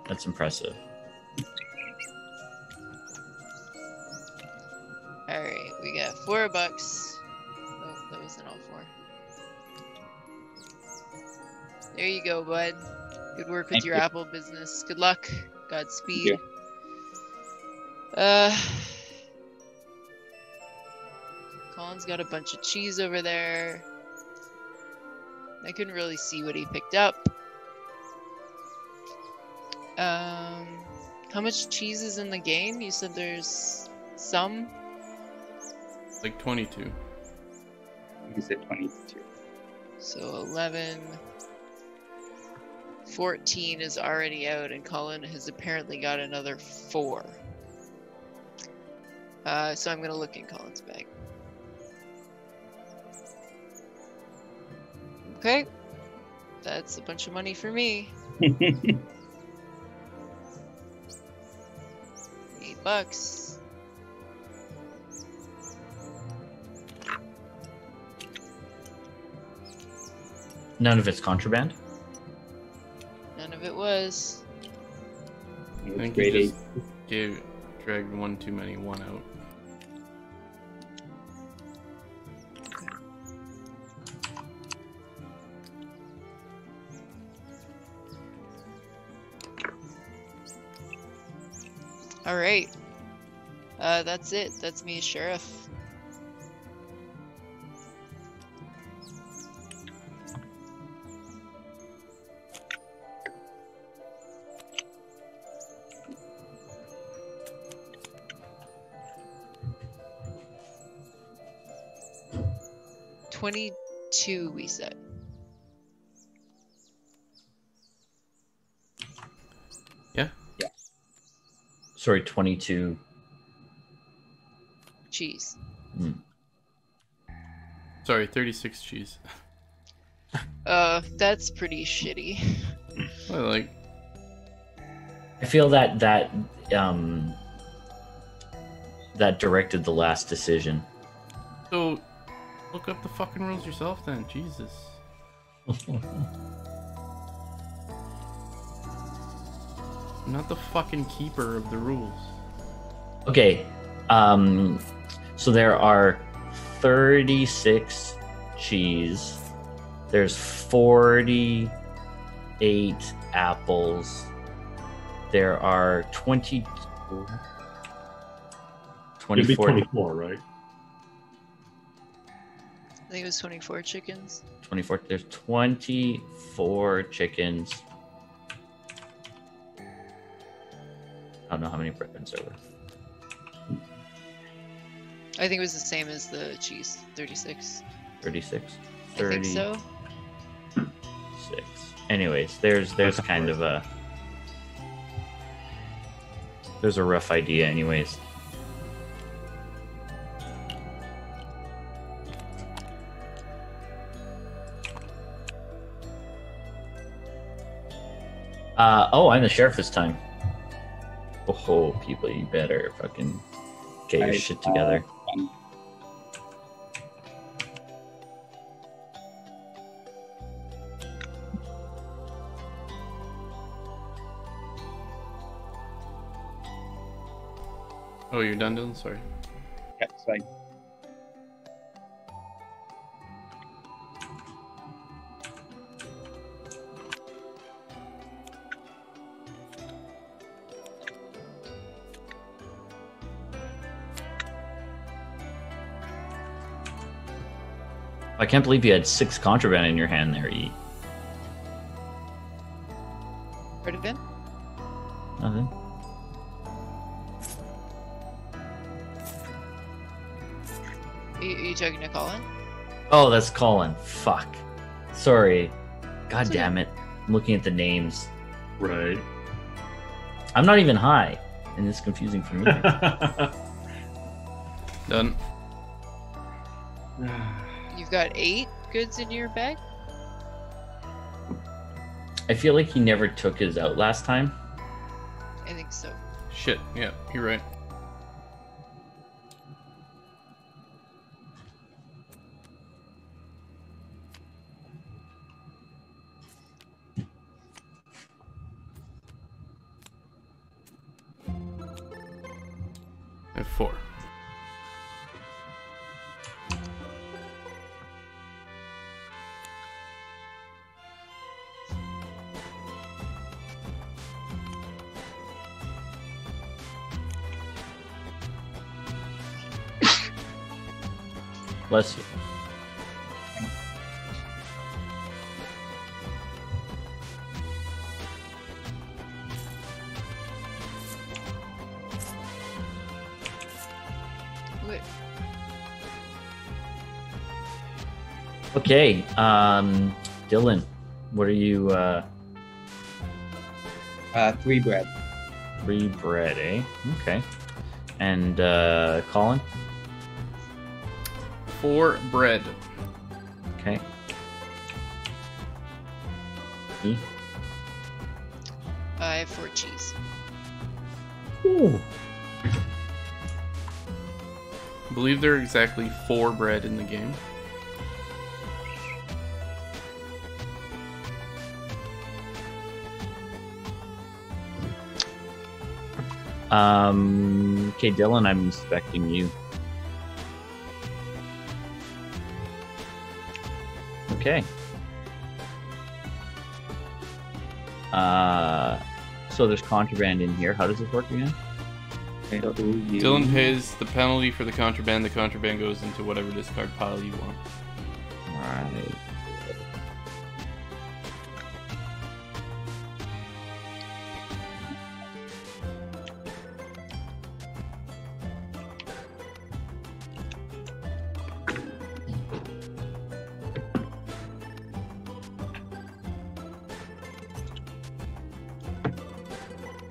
That's impressive. Alright, we got $4. Oh, that wasn't all 4. There you go, bud. Good work with Thank your you. apple business. Good luck. Godspeed. you. Colin's got a bunch of cheese over there. I couldn't really see what he picked up. How much cheese is in the game? You said there's some? Like 22. You said 22. So 11. 14 is already out, and Colin has apparently got another 4. So I'm gonna look in Colin's bag. Okay. That's a bunch of money for me. $8. None of it's contraband? None of it was. I It's think grade you 8. just dragged one too many, one out. All right. That's it. That's me, Sheriff. $22, we said. Sorry, 22. Cheese. Sorry, 36 cheese. That's pretty shitty. Well, I feel that directed the last decision. so look up the fucking rules yourself then. Jesus. I'm not the fucking keeper of the rules. Okay, so there are 36 cheese. There's 48 apples. There are 20. It'd be 24. 24, right? I think it was 24 chickens. 24. There's 24 chickens. I don't know how many breads there were. I think it was the same as the cheese. 36. 36. I think so. 36. Anyways, there's kind of a rough idea. Anyways. I'm the sheriff this time. Oh, people, you better fucking get your shit together. Oh, you're done, Dylan? Sorry. Yeah, it's fine. I can't believe you had 6 contraband in your hand there, E. Heard of him? Nothing. Are you talking to Colin? Oh, that's Colin. Fuck. Sorry. God It's okay. damn it. I'm looking at the names. Right. I'm not even high, and it's confusing for me. Done. You've got 8 goods in your bag? I feel like he never took his out last time. I think so. Shit. Yeah, you're right. I have 4. Bless you. Wait, Okay, Dylan, what are you, 3 bread. 3 bread, eh? Okay. And, Colin? 4 bread. Okay. E? I have 4 cheese. Ooh. I believe there are exactly 4 bread in the game. Okay, Dylan, I'm inspecting you. Okay. So there's contraband in here. How does this work again? Dylan pays the penalty for the contraband. The contraband goes into whatever discard pile you want. Alright.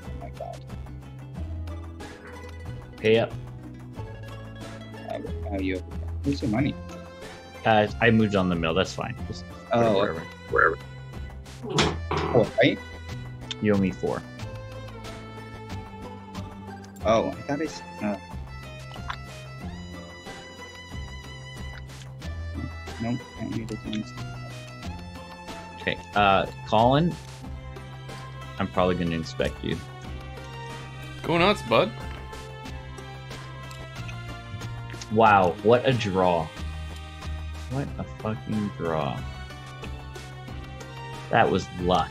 Oh my god. Pay up. Where's your money? I moved on the mill. That's fine. Just put it wherever. Oh, right? You owe me 4. Oh, I thought Nope, I need this one. Okay. Colin, I'm probably going to inspect you. Go nuts, bud. Wow, what a draw. What a fucking draw. That was luck.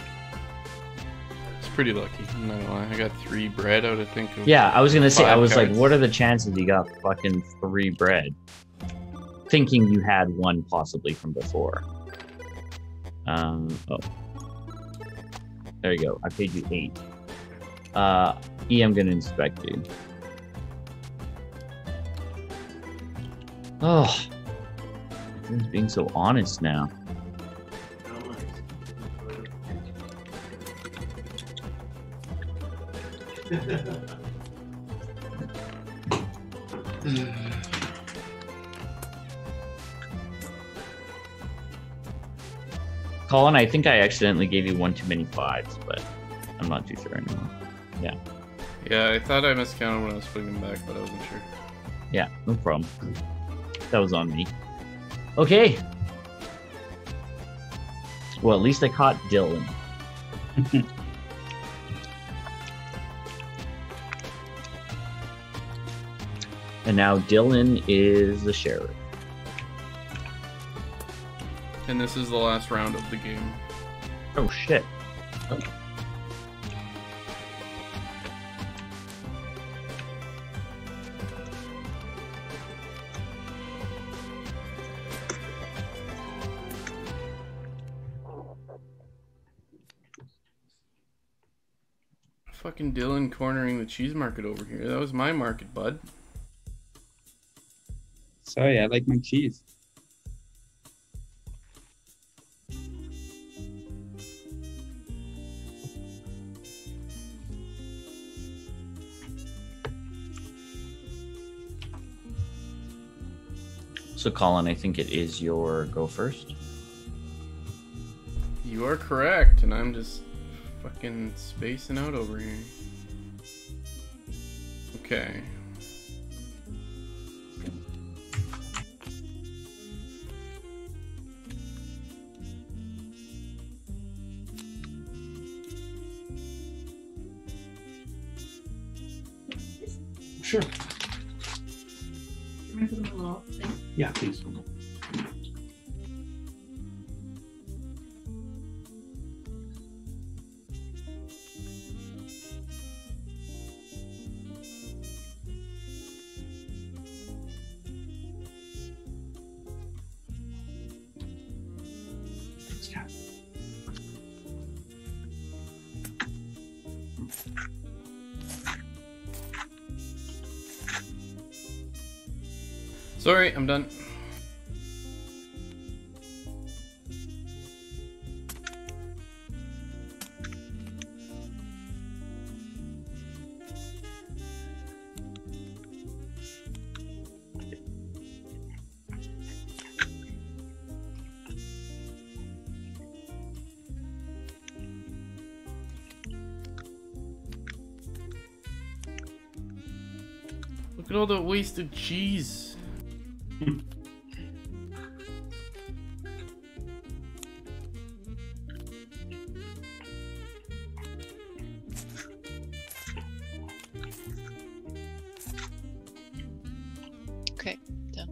It's pretty lucky. I'm not gonna lie. I got 3 bread out, I think. Of Yeah, I was going to say, I 5 was like, cards. what are the chances you got fucking 3 bread? Thinking you had 1 possibly from before. Oh. There you go. I paid you 8. I'm going to inspect you. Oh. Everyone's being so honest now. Colin, I think I accidentally gave you 1 too many 5s, but I'm not too sure anymore. Yeah. Yeah, I thought I miscounted when I was putting them back, but I wasn't sure. Yeah, no problem. That was on me. Okay. Well, at least I caught Dylan. And now Dylan is the sheriff. And this is the last round of the game. Oh, shit. Oh. Fucking Dylan cornering the cheese market over here. That was my market, bud. Sorry, I like my cheese. So, Colin, I think it is your go first. You are correct, and I'm just fucking spacing out over here. Okay. Sure. Yeah, please. Sorry, I'm done. Look at all the wasted cheese. Okay, done.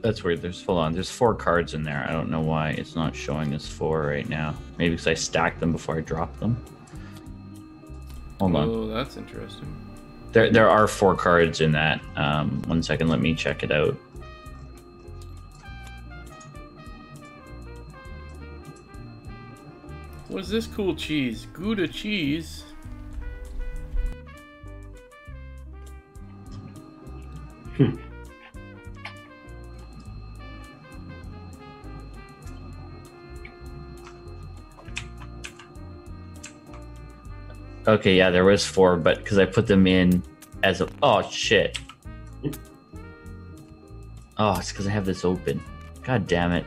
That's weird. There's There's 4 cards in there. I don't know why it's not showing us 4 right now. Maybe because I stacked them before I dropped them. Hold on. Oh, that's interesting. There are 4 cards in that. 1 second. Let me check it out. What's this cool cheese? Gouda cheese. Okay, yeah, there was 4, but because I put them in as a... Oh, shit. Oh, it's because I have this open. God damn it.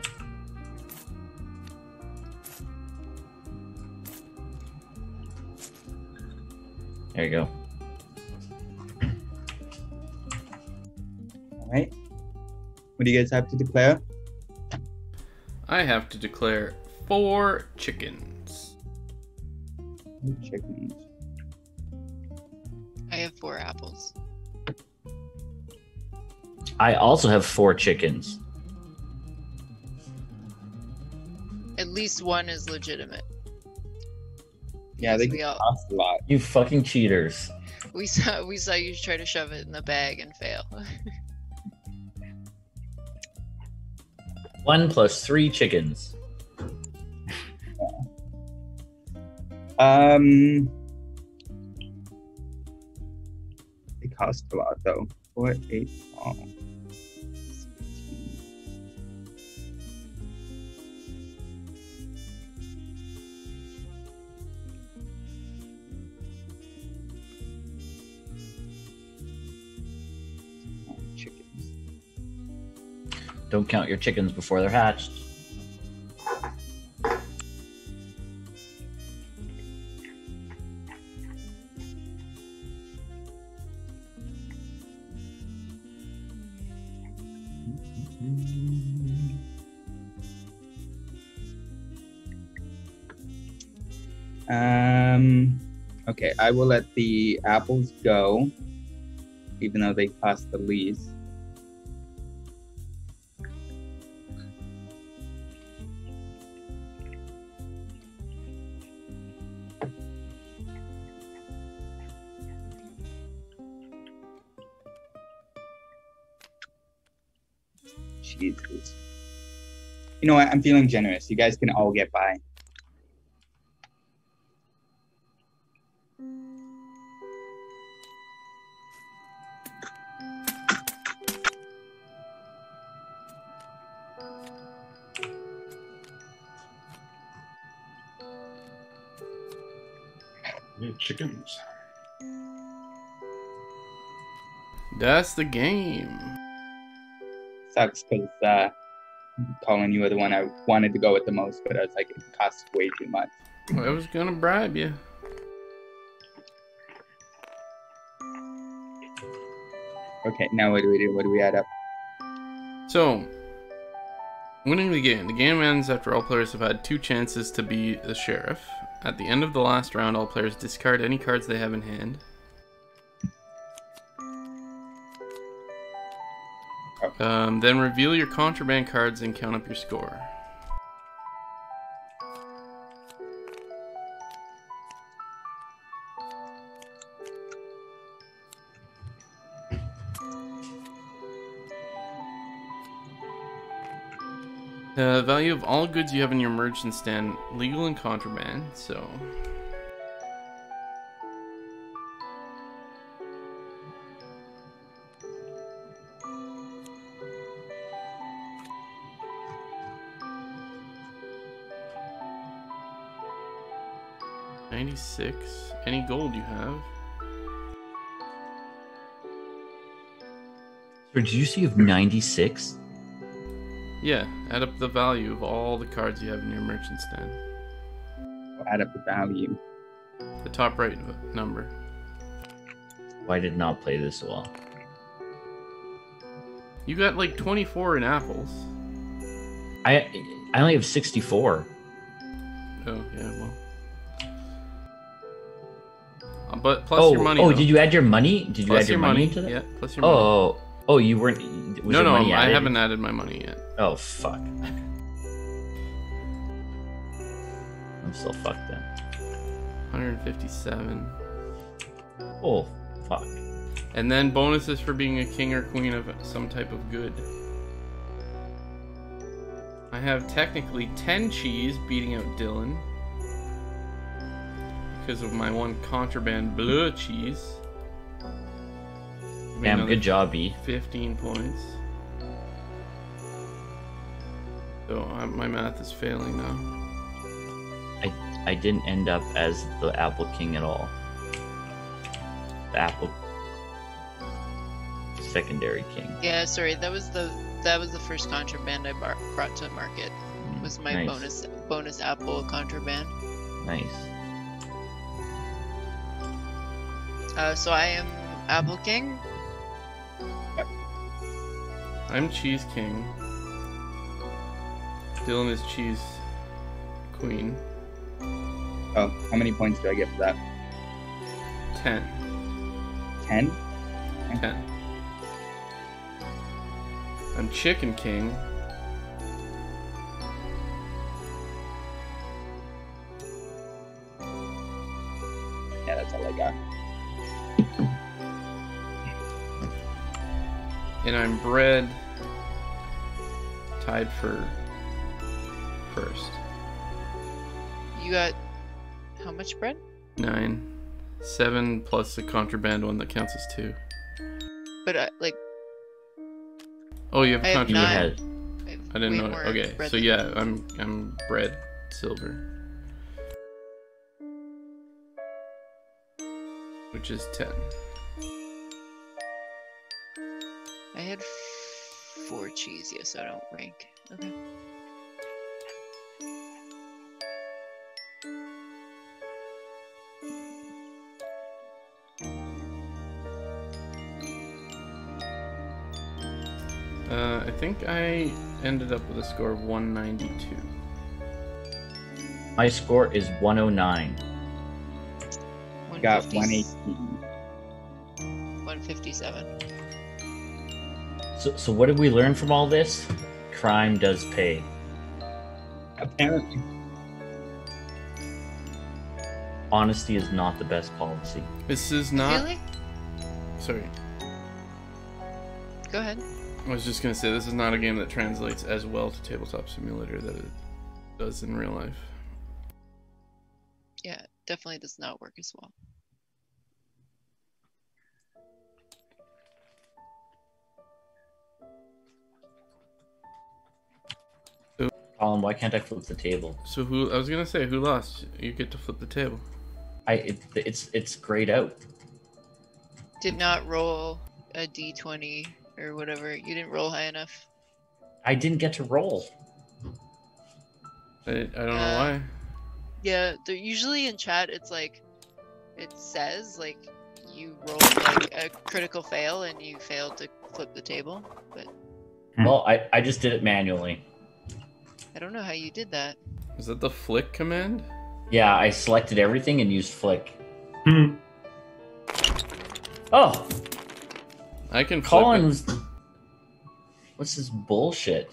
There you go. All right. What do you guys have to declare? I have to declare 4 chickens. Chickens. I have 4 apples. I also have 4 chickens. At least one is legitimate. Yeah, they We all- cost a lot. You fucking cheaters. We saw you try to shove it in the bag and fail. 1 plus 3 chickens. It costs a lot though. 4, 8, 12, 16. Chickens. Don't count your chickens before they're hatched. Okay, I will let the apples go, even though they cost the least. Jesus. You know what? I'm feeling generous. You guys can all get by. Chickens. That's the game. Sucks because Colin, you were the one I wanted to go with the most, but I was like, it costs way too much. I was gonna bribe you. Okay, now what do we do? What do we add up? So, winning the game. The game ends after all players have had 2 chances to be the sheriff. At the end of the last round, all players discard any cards they have in hand. Then reveal your contraband cards and count up your score. The value of all goods you have in your merchant stand, legal and contraband, so... $96. Any gold you have? Or did you say you have 96? Yeah, add up the value of all the cards you have in your merchant stand. We'll add up the value. The top right number. Why did not play this well? You got like 24 in apples. I only have 64. Oh, yeah, well. But plus your money. Oh, though. did you add your money? Did you Plus add your money into that? Yeah, plus your money. Oh, you weren't. Was No, your money I added? haven't added my money yet. Oh, fuck. I'm still fucked then. 157. Oh, fuck. And then bonuses for being a king or queen of some type of good. I have technically 10 cheese beating out Dylan. because of my one contraband blue cheese. Damn, good job, E. 15 points. So my math is failing now. I didn't end up as the Apple King at all. The Apple Secondary King. Yeah, sorry, that was the first contraband I brought to market. Was my Nice. bonus apple contraband. Nice. So I am Apple King. I'm Cheese King. Dylan is Cheese Queen. Oh, how many points do I get for that? 10. 10? 10. I'm Chicken King. Yeah, that's all I got. And I'm Bread. Tied for first. You got how much bread? 9. 7 plus the contraband one that counts as 2. But Oh, you have I have contraband. nine. Yeah. I didn't way know. more Okay, bread so than- yeah, I'm Bread Silver, which is 10. I had 4 cheese. Yes, I don't rank. Okay. I think I ended up with a score of 192. My score is 109. Got 150 118. 157. So what did we learn from all this? Crime does pay. Apparently. Honesty is not the best policy. This is not. Really? Sorry, Go ahead. I was just gonna say this is not a game that translates as well to Tabletop Simulator that it does in real life. Yeah, it definitely does not work as well. Colin, why can't I flip the table? So I was gonna say, who lost? You get to flip the table. It's grayed out. Did not roll a d20 or whatever. You didn't roll high enough. I didn't get to roll. I don't know why. Yeah, they're usually in chat. It's like it says like you rolled like a critical fail and you failed to flip the table. But Well, I just did it manually. I don't know how you did that. Is that the flick command? Yeah, I selected everything and used flick. Hmm. Oh, I can flip Colin it. was. What's this bullshit?